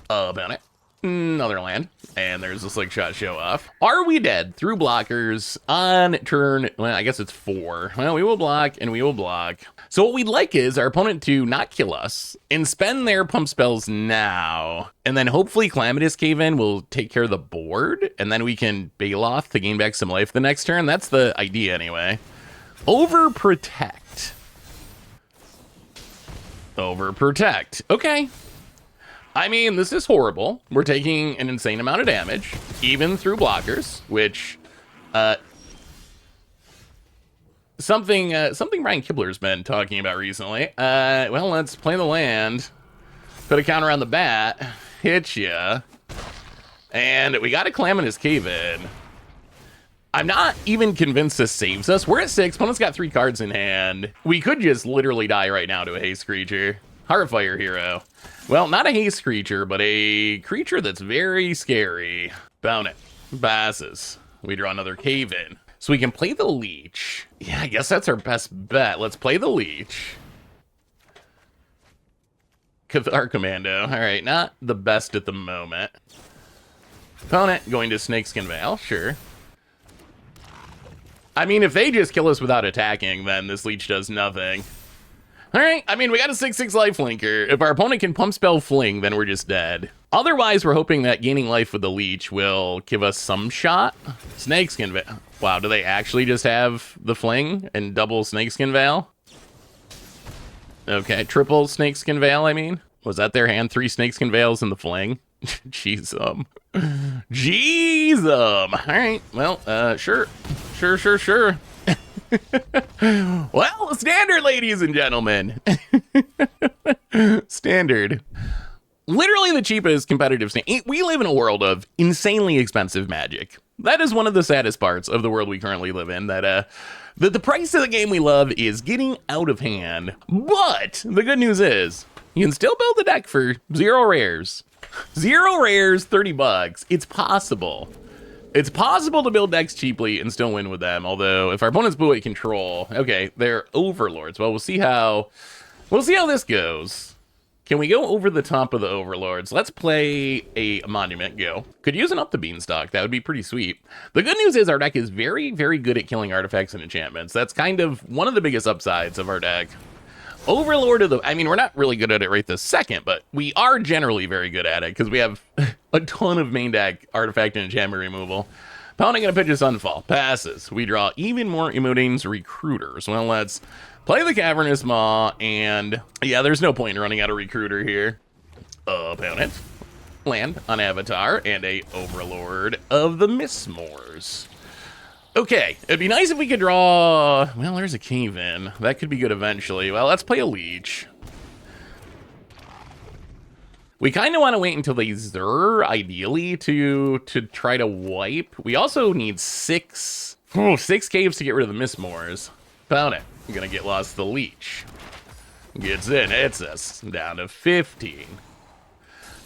About it. Another land. And there's a Slickshot show off. Are we dead through blockers on turn? Well, I guess it's 4. Well, we will block and we will block. So what we'd like is our opponent to not kill us and spend their pump spells now. And then hopefully Calamitous Cave-In will take care of the board. And then we can Baloth to gain back some life the next turn. That's the idea anyway. Overprotect. Overprotect. Okay. I mean, this is horrible. We're taking an insane amount of damage, even through blockers, which, something Brian Kibler's been talking about recently. Well, let's play the land, put a counter on the bat, hit ya, and we got a Calamitous Cave-In. I'm not even convinced this saves us. We're at 6, opponent's got 3 cards in hand. We could just literally die right now to a haste creature. Heartfire Hero. Well, not a haste creature, but a creature that's very scary. Bound it. Passes. We draw another Cave-In. So we can play the Leech. Yeah, I guess that's our best bet. Let's play the Leech. Cathar Commando. All right, not the best at the moment. Opponent going to Snakeskin Veil. Sure. I mean, if they just kill us without attacking, then this Leech does nothing. All right, I mean, we got a 6/6 lifelinker. If our opponent can pump spell Fling, then we're just dead. Otherwise, we're hoping that gaining life with the Leech will give us some shot. Snakeskin Veil. Wow, do they actually just have the Fling and double Snakeskin Veil? Okay, triple Snakeskin Veil, I mean. Was that their hand? 3 Snakeskin Veils and the Fling? Jeez, Jeez, all right, well, sure. Well, standard, ladies and gentlemen. Standard. Literally the cheapest competitive standard. We live in a world of insanely expensive Magic. That is one of the saddest parts of the world we currently live in, that the price of the game we love is getting out of hand. But the good news is you can still build the deck for 0 rares. 0 rares, $30. It's possible. It's possible to build decks cheaply and still win with them, although if our opponent's blue at control, okay, they're overlords. Well, we'll see how this goes. Can we go over the top of the overlords? Let's play a monument, go. Could use an up the beanstalk, that would be pretty sweet. The good news is our deck is very, very good at killing artifacts and enchantments. That's kind of one of the biggest upsides of our deck. Overlord of the, I mean, we're not really good at it right this second, but we are generally very good at it because we have a ton of main deck artifact and enchantment removal. Opponent gonna pitch a Sunfall. Passes. We draw even more Imodane's Recruiters. Well, let's play the Cavernous Maw, and yeah, there's no point in running out of Recruiter here. Opponent. Land on Avatar, and a Overlord of the Mistmoors. Okay, it'd be nice if we could draw... Well, there's a Cave-In. That could be good eventually. Well, let's play a Leech. We kind of want to wait until they Zur, ideally, to try to wipe. We also need six caves to get rid of the Mistmoors. Found it. I'm gonna get lost to the Leech. Gets in, hits us. Down to 15.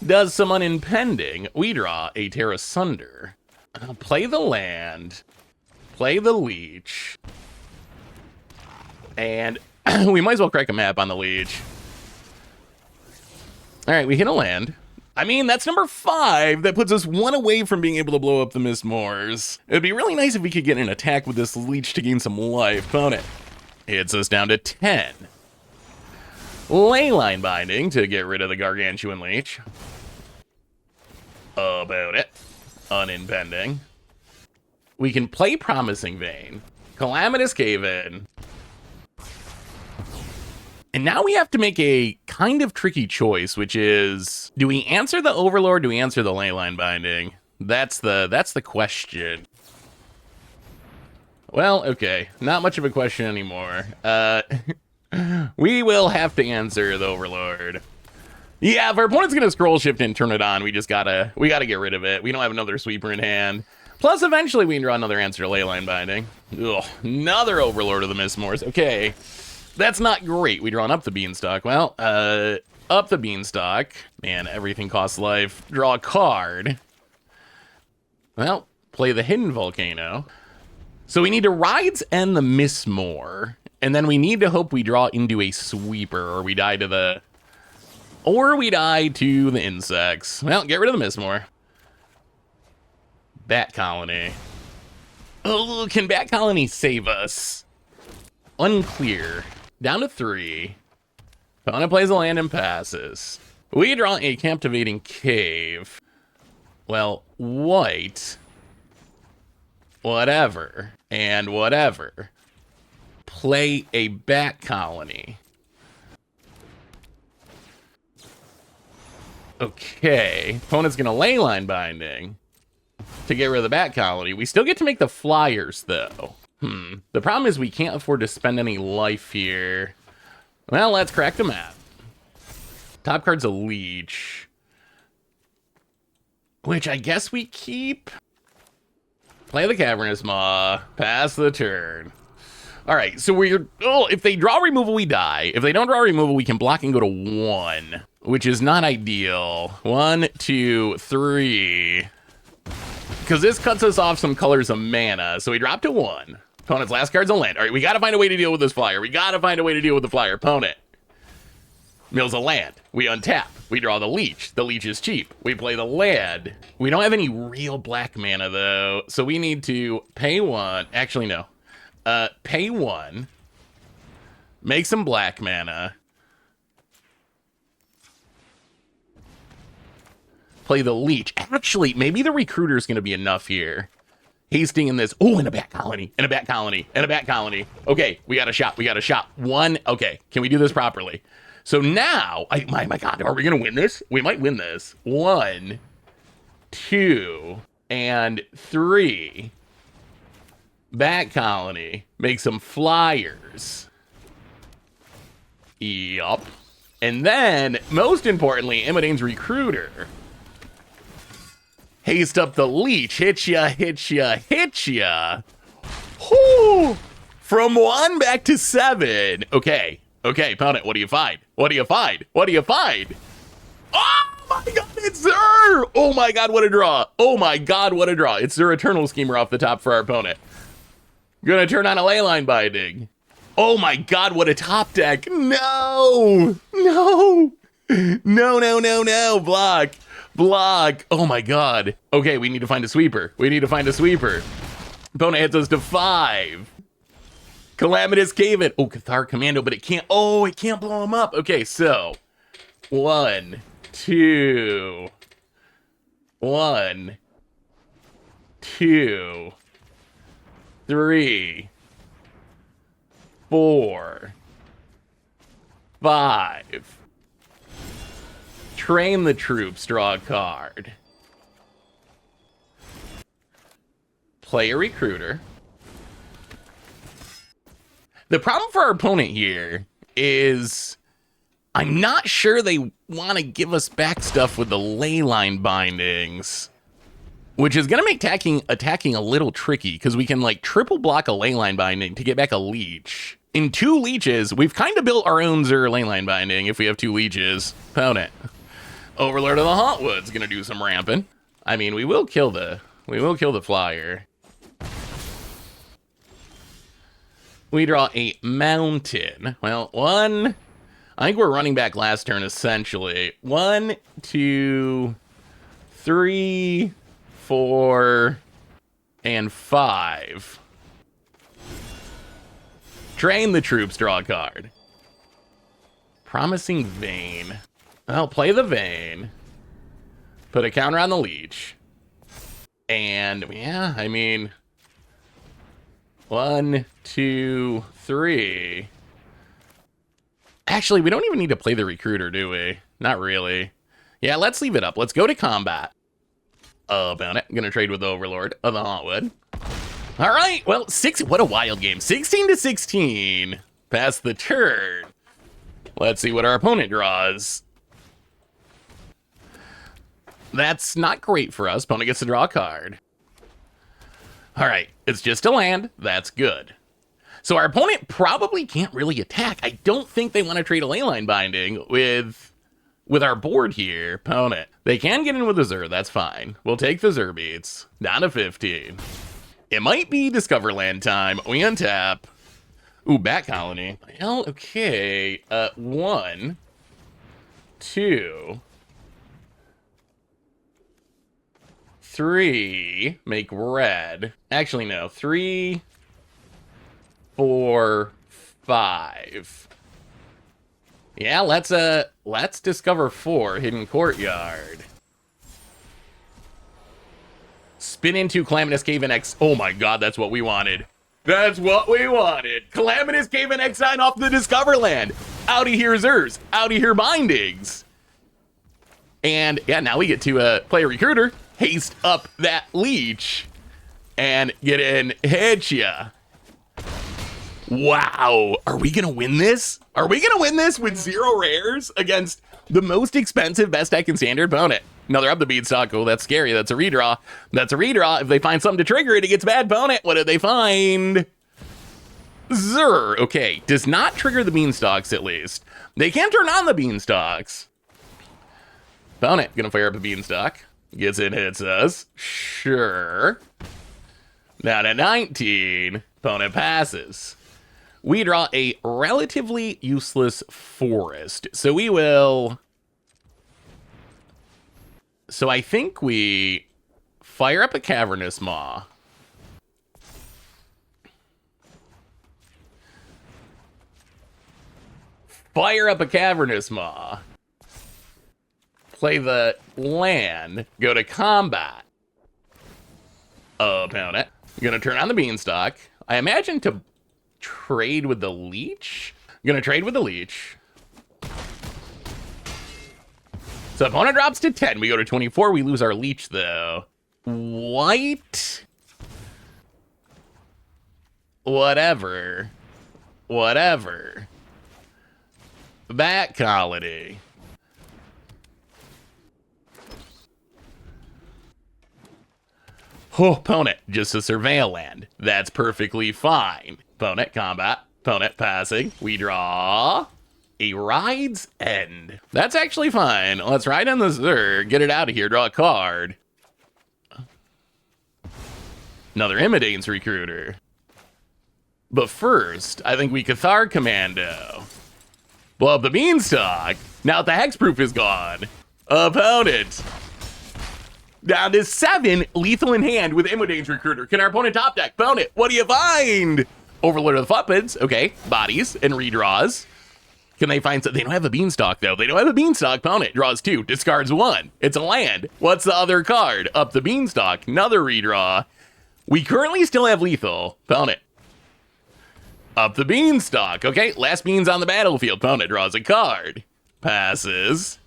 Does some unimpending. We draw a Terra Sunder. Play the land. Play the Leech. And we might as well crack a map on the Leech. All right, we hit a land. I mean, that's number 5. That puts us 1 away from being able to blow up the Mistmoors. It'd be really nice if we could get an attack with this Leech to gain some life. Opponent hits us down to 10. Leyline Binding to get rid of the Gargantuan Leech. About it. Unimpending. We can play Promising Vein. Calamitous Cave-In. And now we have to make a kind of tricky choice, which is, do we answer the Overlord? Do we answer the Leyline Binding? That's the question. Well, okay, not much of a question anymore. We will have to answer the Overlord. Yeah, if our opponent's gonna scroll shift and turn it on, we gotta get rid of it. We don't have another sweeper in hand. Plus, eventually we can draw another answer to Leyline Binding. Ugh, another Overlord of the Mistmoors. Okay. That's not great. We drawn up the Beanstalk. Well, up the Beanstalk. Man, everything costs life. Draw a card. Well, play the Hidden Volcano. So we need to Rides and the Mistmoor. And then we need to hope we draw into a sweeper, or we die to the... Or we die to the insects. Well, get rid of the Mistmoor. Bat Colony. Oh, can Bat Colony save us? Unclear. Down to 3. Opponent plays a land and passes. We draw a Captivating Cave. Well, white. Whatever. And whatever. Play a Bat Colony. Okay. Opponent's gonna Leyline Binding to get rid of the Bat Colony. We still get to make the flyers, though. The problem is we can't afford to spend any life here. Well, let's crack the map. Top card's a Leech, which I guess we keep. Play the Cavernous Maw. Pass the turn. All right, so if they draw removal, we die. If they don't draw removal, we can block and go to 1, which is not ideal. 1, 2, 3. Because this cuts us off some colors of mana, so we drop to 1. Opponent's last card's a land. All right, we got to find a way to deal with this flyer. We got to find a way to deal with the flyer. Opponent mills a land. We untap. We draw the Leech. The Leech is cheap. We play the land. We don't have any real black mana, though, so we need to pay 1. Actually, no. Pay 1. Make some black mana. Play the Leech. Actually, maybe the Recruiter is going to be enough here. Hasting in this. Oh, and a Bat Colony. And a Bat Colony. And a Bat Colony. Okay, we got a shot. We got a shot. 1. Okay, can we do this properly? So now, my God, are we going to win this? We might win this. 1, 2, and 3. Bat Colony. Make some flyers. Yup. And then, most importantly, Imodane's Recruiter. Haste up the Leech. Hit ya, hit ya, hit ya. Whoo! From 1 back to 7. Okay. Okay, opponent, what do you find? What do you find? What do you find? Oh my God, it's Zur! Oh my God, what a draw. Oh my God, what a draw. It's Zur Eternal Schemer off the top for our opponent. Gonna turn on a Leyline Binding. Oh my God, what a top deck. No! No! No, no, no, no. Block. Block. Oh my God. Okay, we need to find a sweeper. We need to find a sweeper. Opponent hits us to 5. Calamitous Cave-In. Oh, Cathar Commando, but it can't. Oh, it can't blow him up. Okay, so 1, 2, 1, 2, 3, 4, 5. Train the troops, draw a card. Play a recruiter. The problem for our opponent here is I'm not sure they want to give us back stuff with the leyline bindings, which is going to make attacking a little tricky because we can like triple block a leyline binding to get back a leech. In 2 leeches, we've kind of built our own Zur leyline binding if we have 2 leeches. Opponent. Overlord of the Hauntwood's going to do some ramping. I mean, we will kill the flyer. We draw a mountain. Well, 1. I think we're running back last turn, essentially. 1, 2, 3, 4, and 5. Train the troops, draw a card. Promising Vein. Well, play the Vein. Put a counter on the leech. And, yeah, I mean... 1, 2, 3. Actually, we don't even need to play the recruiter, do we? Not really. Yeah, let's leave it up. Let's go to combat. About it. I'm gonna trade with the Overlord of the Hauntwood. All right. Well, what a wild game. 16 to 16. Pass the turn. Let's see what our opponent draws. That's not great for us. Opponent gets to draw a card. All right. It's just a land. That's good. So our opponent probably can't really attack. I don't think they want to trade a leyline binding with our board here. Opponent. They can get in with a Zur. That's fine. We'll take the Zur beats. Down to 15. It might be Discover Land time. We untap. Ooh, Bat Colony. Well, okay. 1, 2, 3. Make red. Actually, no. 3, 4, 5. Yeah, let's discover 4. Hidden Courtyard. Spin into Calamitous Cave and X. Oh my god, that's what we wanted. That's what we wanted. Calamitous Cave and X9 off the Discover Land. Out of here, Zurs. Out of here, Bindings. And yeah, now we get to play a recruiter. Haste up that leech. And get in, hit ya. Wow. Are we going to win this? Are we going to win this with 0 rares against the most expensive best deck in Standard opponent? Another up the Beanstalk. Oh, that's scary. That's a redraw. That's a redraw. If they find something to trigger it, it gets bad opponent. What did they find? Zur. Okay. Does not trigger the Beanstalks, at least. They can turn on the Beanstalks. Opponent gonna fire up a Beanstalk. Gets in, hits us. Sure. Down at 19. Opponent passes. We draw a relatively useless forest. So we will... So I think we fire up a Cavernous Maw. Fire up a Cavernous Maw. Play the land. Go to combat. Opponent. Gonna turn on the Beanstalk. I imagine to trade with the Leech. Gonna trade with the Leech. So opponent drops to 10. We go to 24. We lose our Leech, though. White. Whatever. Whatever. Bat Colony. Oh, opponent, just a surveil land. That's perfectly fine. Opponent, combat. Opponent, passing. We draw a Ride's End. That's actually fine. Let's ride on the Zur. Get it out of here. Draw a card. Another Imidane's Recruiter. But first, I think we Cathar Commando. Blow up the Beanstalk. Now the Hexproof is gone. Opponent. Down to 7, lethal in hand with Imidane's Recruiter. Can our opponent top deck? Opponent, what do you find? Overlord of the Footprints. Okay, bodies and redraws. Can they find something? They don't have a beanstalk, though. They don't have a beanstalk. Opponent draws 2, discards 1. It's a land. What's the other card? Up the beanstalk. Another redraw. We currently still have lethal. Opponent. Up the beanstalk. Okay, last beans on the battlefield. Opponent draws a card. Passes.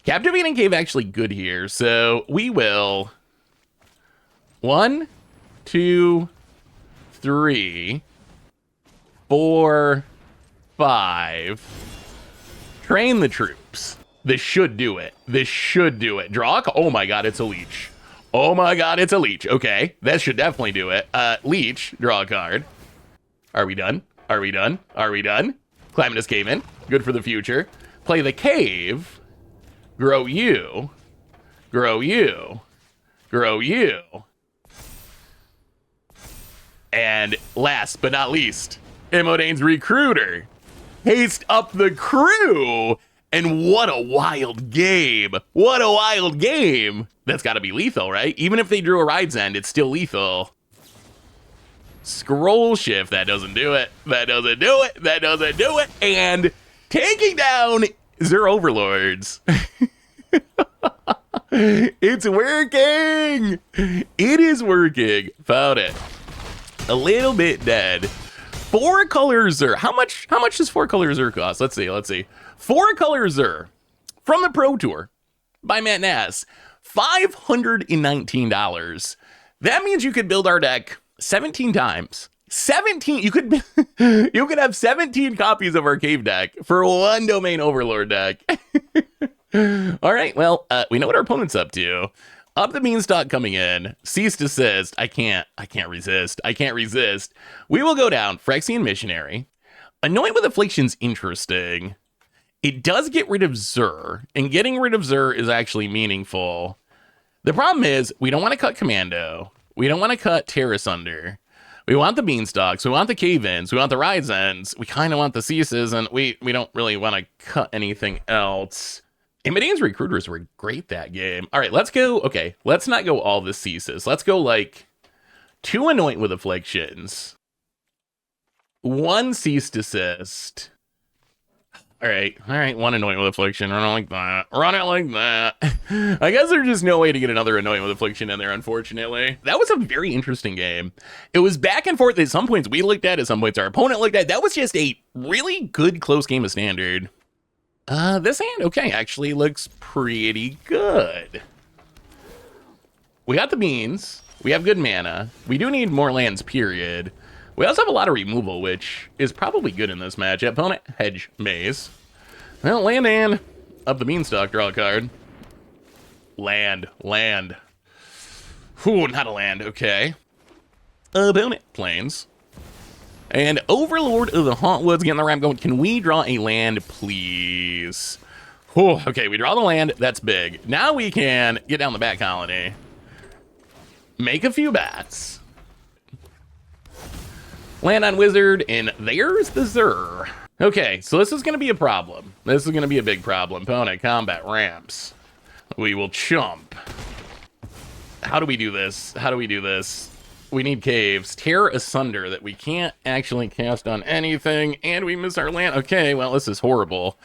Captivating Cave actually good here, so we will 1, 2, 3, 4, 5. Train the troops. This should do it. This should do it. Draw a oh my god, it's a leech. Oh my god, it's a leech. Okay, that should definitely do it. Leech, draw a card. Are we done? Are we done? Are we done? Calamitous Cave in. Good for the future. Play the cave. Grow you. Grow you. Grow you. And last but not least, Imodane's Recruiter. Haste up the crew. And what a wild game. What a wild game. That's got to be lethal, right? Even if they drew a Ride's End, it's still lethal. Scroll Shift. That doesn't do it. That doesn't do it. That doesn't do it. And taking down Zur Overlords. It's working. It is working. Found it. A little bit dead. 4 color Zur. How much does 4 color Zur cost? Let's see. 4 color Zur from the Pro Tour by Matt Nass. $519. That means you could build our deck 17 times. 17. You could have 17 copies of our cave deck for 1 Domain Overlord deck. All right, well, we know what our opponent's up to. Up the beanstalk coming in. Cease desist. I can't resist. I can't resist. We will go down Phyrexian Missionary. Anoint with Affliction's interesting. It does get rid of Zur, and getting rid of Zur is actually meaningful. The problem is we don't want to cut Commando. We don't want to cut Tear Asunder. We want the beanstalks. We want the cave-ins. We want the Ride's Ends. We kind of want the ceases, and we don't really want to cut anything else. Imodane's Recruiters were great that game. All right, let's go. Okay, let's not go all the ceases. Let's go like 2 Anoint with Afflictions. 1 cease desist. All right, 1 Anoint with Affliction. Run it like that. Run it like that. I guess there's just no way to get another Anoint with Affliction in there, unfortunately. That was a very interesting game. It was back and forth. At some points we looked at, at some points our opponent looked at. That was just a really good close game of Standard. This hand, okay, actually looks pretty good. We got the beans. We have good mana. We do need more lands, period. We also have a lot of removal, which is probably good in this matchup. Opponent, Hedge Maze. Well, land and up the beanstalk, draw a card. Land. Ooh, not a land, okay. Opponent, Plains. And Overlord of the Hauntwoods, getting the ramp going. Can we draw a land, please? Whew, okay, we draw the land. That's big. Now we can get down the Bat Colony. Make a few bats. Land on Wizard, and there's the Zur. Okay, so this is going to be a problem. This is going to be a big problem. Opponent, combat ramps. We will chump. How do we do this? How do we do this? We need caves. Tear Asunder that we can't actually cast on anything, and we miss our land. Okay, well, this is horrible.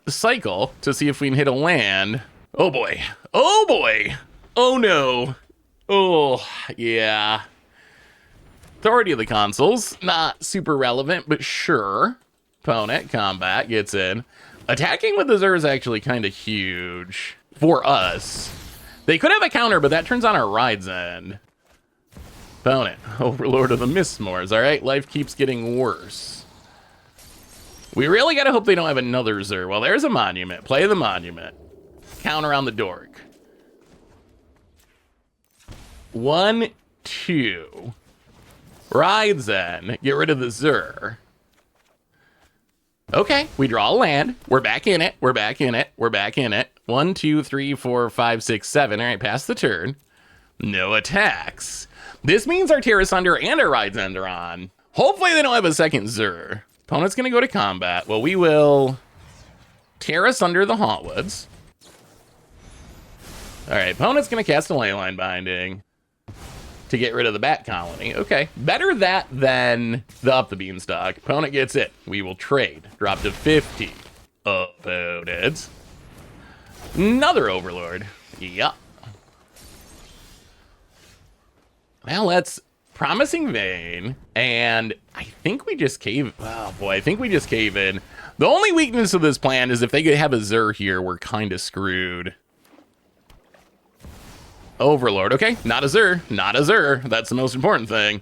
Cycle to see if we can hit a land. Oh boy. Oh boy. Oh no. Oh, yeah. Authority of the Consuls. Not super relevant, but sure. Opponent, combat, gets in. Attacking with the Zur is actually kind of huge for us. They could have a counter, but that turns on our Ride's End. Opponent, Overlord of the Mistmores. All right, life keeps getting worse. We really got to hope they don't have another Zur. Well, there's a monument. Play the monument. Counter on the dork. 1, 2. Ride's End. Get rid of the Zur. Okay, we draw a land. We're back in it. We're back in it. We're back in it. 1, 2, 3, 4, 5, 6, 7. All right, pass the turn. No attacks. This means our Tear Asunder and our Ride's End are on. Hopefully they don't have a second Zur. Opponent's going to go to combat. Well, we will Tear Asunder the Hauntwoods. All right, opponent's going to cast a Leyline Binding. to get rid of the bat colony. Okay, better that than the up the beanstalk. Opponent gets it. We will trade. Drop to 50. Opponent. Another overlord. Yup. Well, that's promising vein, and I think we just cave. Oh boy, I think we just cave in. The only weakness of this plan is if they could have a Zur here, we're kind of screwed. Overlord. Okay, not a Zur. Not a Zur. That's the most important thing.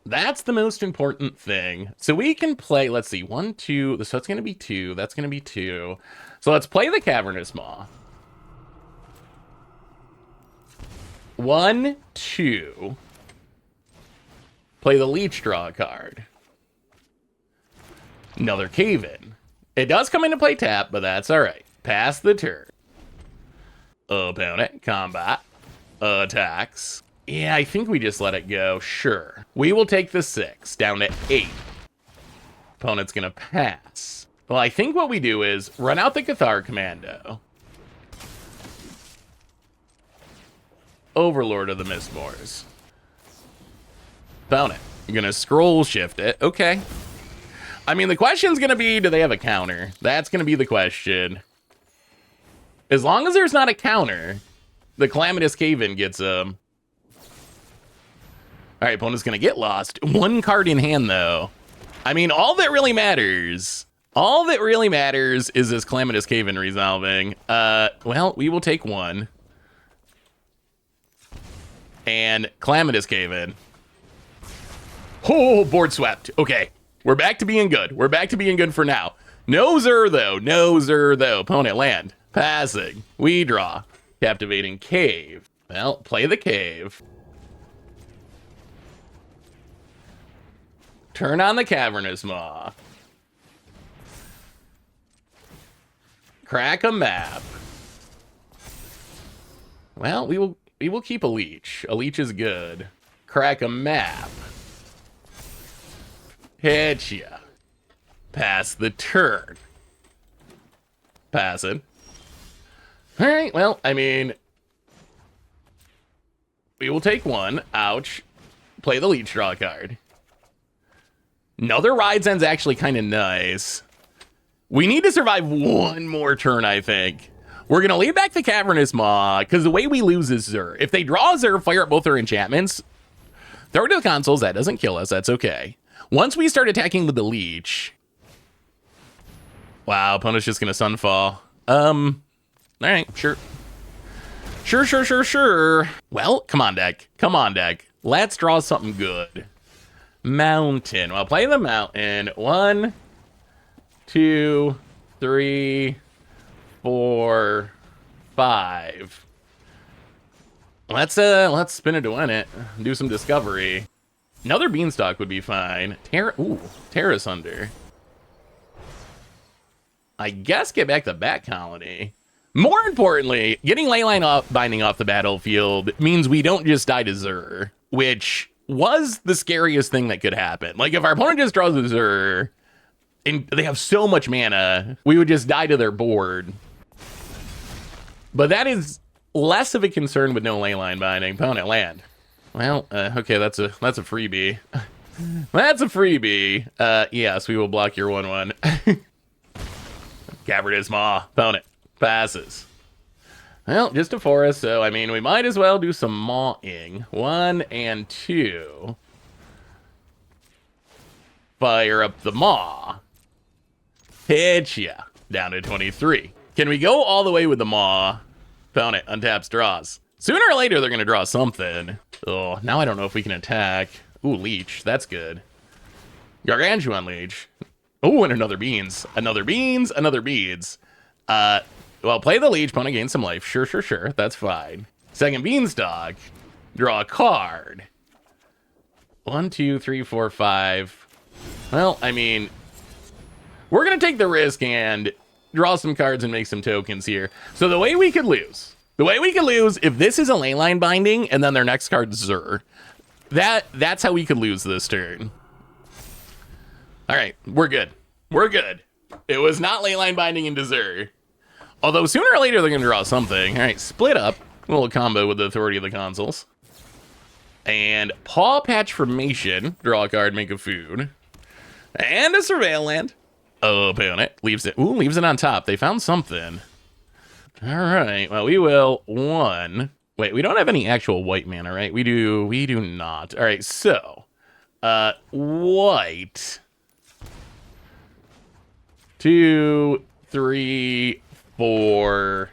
That's the most important thing. So we can play, let's see, 1, 2. So it's going to be 2. That's going to be 2. So let's play the Cavernous Maw. 1, 2. Play the Leech, draw a card. Another Cave In. It does come into play tap, but that's all right. Pass the turn. Opponent, combat, attacks. Yeah, I think we just let it go. Sure. We will take the 6 down to 8. Opponent's gonna pass. Well, I think what we do is run out the Cathar Commando. Overlord of the Mistmoors. Opponent, you're gonna scroll shift it. Okay. I mean, the question's gonna be, do they have a counter? That's gonna be the question. As long as there's not a counter, the Calamitous Cave-In gets All right, opponent's gonna get lost. 1 card in hand, though. I mean, all that really matters is this Calamitous Cave-In resolving. Well, we will take 1. And Calamitous Cave-In. Oh, board swept. Okay, we're back to being good. We're back to being good for now. No Zur, though. No Zur, though. Opponent land. Passing. We draw. Captivating Cave. Well, play the Cave. Turn on the Cavernous Maw. Crack a map. Well, we will keep a Leech. A Leech is good. Crack a map. Hit ya. Pass the turn. Pass it. All right, well, I mean, we will take 1. Ouch. Play the Leech, draw a card. Another Ride's End's actually kind of nice. We need to survive 1 more turn, I think. We're going to leave back the Cavernous Maw, because the way we lose is Zur. If they draw Zur, fire up both their enchantments, throw it to the consoles. That doesn't kill us. That's okay. Once we start attacking with the Leech... Wow, opponent's just going to Sunfall. All right, sure. Sure. Well, come on, deck. Come on, deck. Let's draw something good. Mountain. Well, play the mountain. 1, 2, 3, 4, 5. Let's spin it to win it. Do some discovery. Another Beanstalk would be fine. Terra Sunder. I guess get back the Bat Colony. More importantly, getting Leyline Binding off the battlefield means we don't just die to Zur, which was the scariest thing that could happen. Like, if our opponent just draws a Zur, and they have so much mana, we would just die to their board. But that is less of a concern with no Leyline Binding. Opponent land. Well, okay, that's a freebie. That's a freebie. Yes, we will block your 1/1. Cavernous Maw. Opponent passes. Well, just a forest, so I mean, we might as well do some mawing. 1 and 2. Fire up the Maw. Hit ya. Down to 23. Can we go all the way with the Maw? Opponent untaps, draws. Sooner or later, they're going to draw something. Oh, now I don't know if we can attack. Ooh, Leech. That's good. Gargantuan Leech. Oh, and another Beans. Another Beans. Another Beads. Well, play the Leech, opponent gains some life. Sure. That's fine. Second Beanstalk. Draw a card. 1, 2, 3, 4, 5. Well, I mean, we're going to take the risk and draw some cards and make some tokens here. So the way we could lose, if this is a Leyline Binding and then their next card's Zur, that's how we could lose this turn. All right, we're good. It was not Leyline Binding into Zur. Although sooner or later they're going to draw something. All right, split up. A little combo with the Authority of the Consuls. And Paw Patch Formation. Draw a card, make a food. And a Surveil Land. Opponent leaves it. Ooh, leaves it on top. They found something. All right. Well, we will one. Wait, we don't have any actual white mana, right? We do not. All right, so white. 2, 3, 4,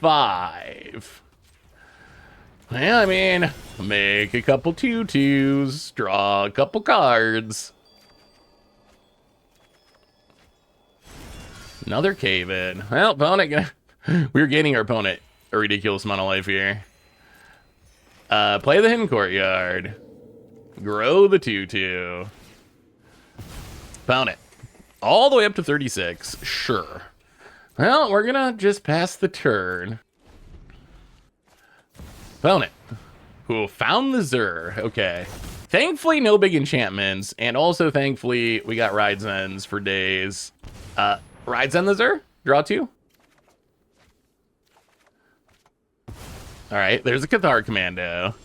5. Well, I mean, make a couple 2/2s, draw a couple cards. Another cave in. Well, opponent, we're gaining our opponent a ridiculous amount of life here. Play the Hidden Courtyard. Grow the 2/2. Opponent. All the way up to 36. Sure. Well, we're gonna just pass the turn. Opponent. Who found the Zur. Okay. Thankfully, no big enchantments. And also, thankfully, we got Rides Ends for days. Rides End the Zur. Draw 2. All right, there's a Cathar Commando.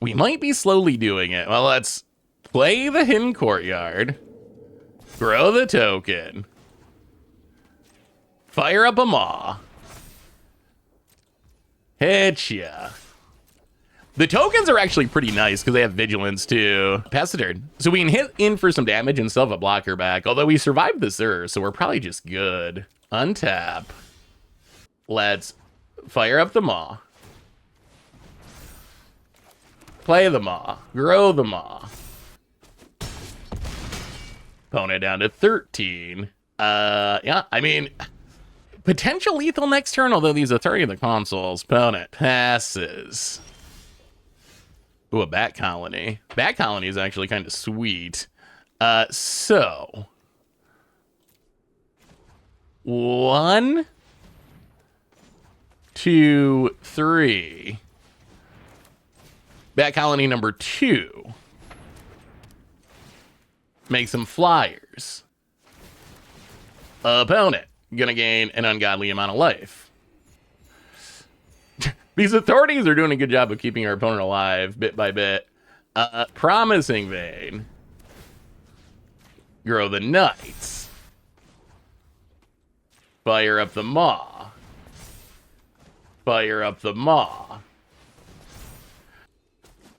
We might be slowly doing it. Well, let's play the Hidden Courtyard. Grow the token. Fire up a Maw. Hit ya. The tokens are actually pretty nice because they have vigilance too. Pass the turn. So we can hit in for some damage and still have a blocker back. Although we survived the Zur, so we're probably just good. Untap. Let's fire up the Maw. Play the Maw. Grow the Maw. Opponent down to 13. Yeah, I mean, potential lethal next turn, although these are 30 of the consoles. Opponent passes. Ooh, a Bat Colony. Bat Colony is actually kind of sweet. So 1, 2, 3. Bat Colony number 2. Make some flyers. Opponent gonna gain an ungodly amount of life. These authorities are doing a good job of keeping our opponent alive bit by bit. Promising Vein. Grow the Knights. Fire up the Maw. Fire up the Maw.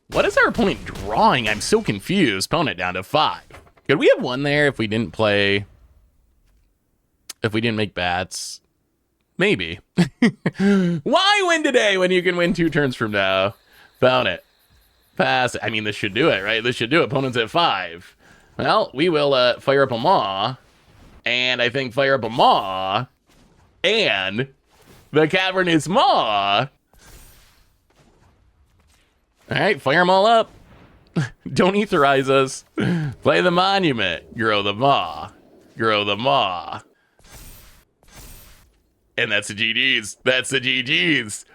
What is our opponent drawing? I'm so confused. Opponent down to 5. Could we have won there if we didn't play? If we didn't make bats? Maybe. Why win today when you can win 2 turns from now? Found it. Pass. I mean, this should do it, right? This should do it. Opponent's at 5. Well, we will fire up a Maw. And I think fire up a Maw. And the Cavernous Maw. All right, fire them all up. Don't etherize us. Play the Monument. Grow the Maw. Grow the Maw. And that's the GG's. That's the GG's.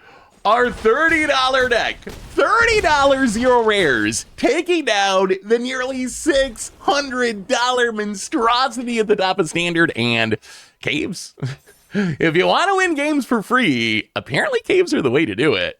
Our $30 deck. $30 0 rares. Taking down the nearly $600 monstrosity at the top of Standard and Caves. If you want to win games for free, apparently Caves are the way to do it.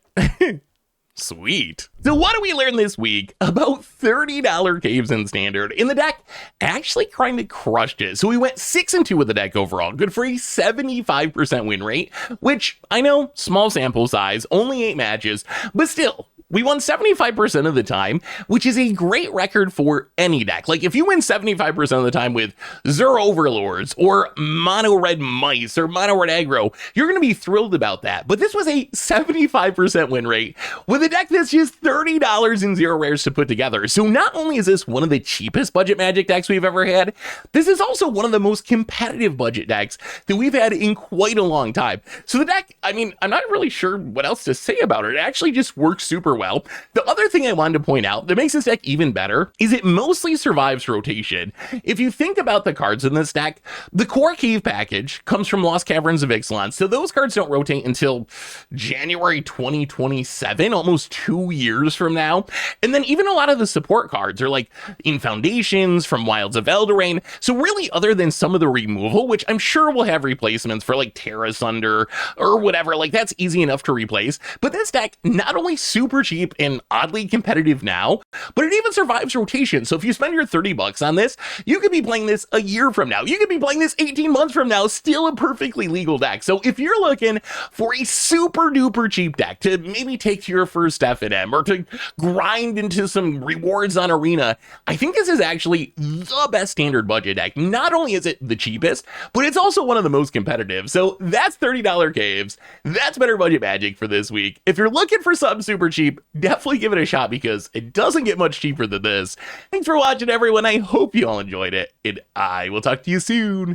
Sweet. So what do we learn this week about $30 Caves in Standard? In the deck, actually kind of crushed it. So we went 6-2 with the deck overall, good for a 75% win rate, which I know, small sample size, only 8 matches, but still, we won 75% of the time, which is a great record for any deck. Like, if you win 75% of the time with Zur Overlords, or Mono Red Mice, or Mono Red Aggro, you're going to be thrilled about that. But this was a 75% win rate with a deck that's just $30 in 0 rares to put together. So not only is this one of the cheapest budget Magic decks we've ever had, this is also one of the most competitive budget decks that we've had in quite a long time. So the deck, I mean, I'm not really sure what else to say about it. It actually just works super well. The other thing I wanted to point out that makes this deck even better is it mostly survives rotation. If you think about the cards in this deck, the core Cave package comes from Lost Caverns of Ixalan, so those cards don't rotate until January 2027, almost 2 years from now. And then even a lot of the support cards are like in Foundations, from Wilds of Eldraine. So really, other than some of the removal, which I'm sure will have replacements for like Terra Sunder or whatever, like that's easy enough to replace. But this deck, not only super cheap and oddly competitive now, but it even survives rotation. So if you spend your $30 on this, you could be playing this a year from now. You could be playing this 18 months from now, still a perfectly legal deck. So if you're looking for a super duper cheap deck to maybe take to your first FNM or to grind into some rewards on Arena, I think this is actually the best standard budget deck. Not only is it the cheapest, but it's also one of the most competitive. So that's $30 Caves. That's Better Budget Magic for this week. If you're looking for something super cheap, definitely give it a shot because it doesn't get much cheaper than this. Thanks for watching, everyone. I hope you all enjoyed it, and I will talk to you soon.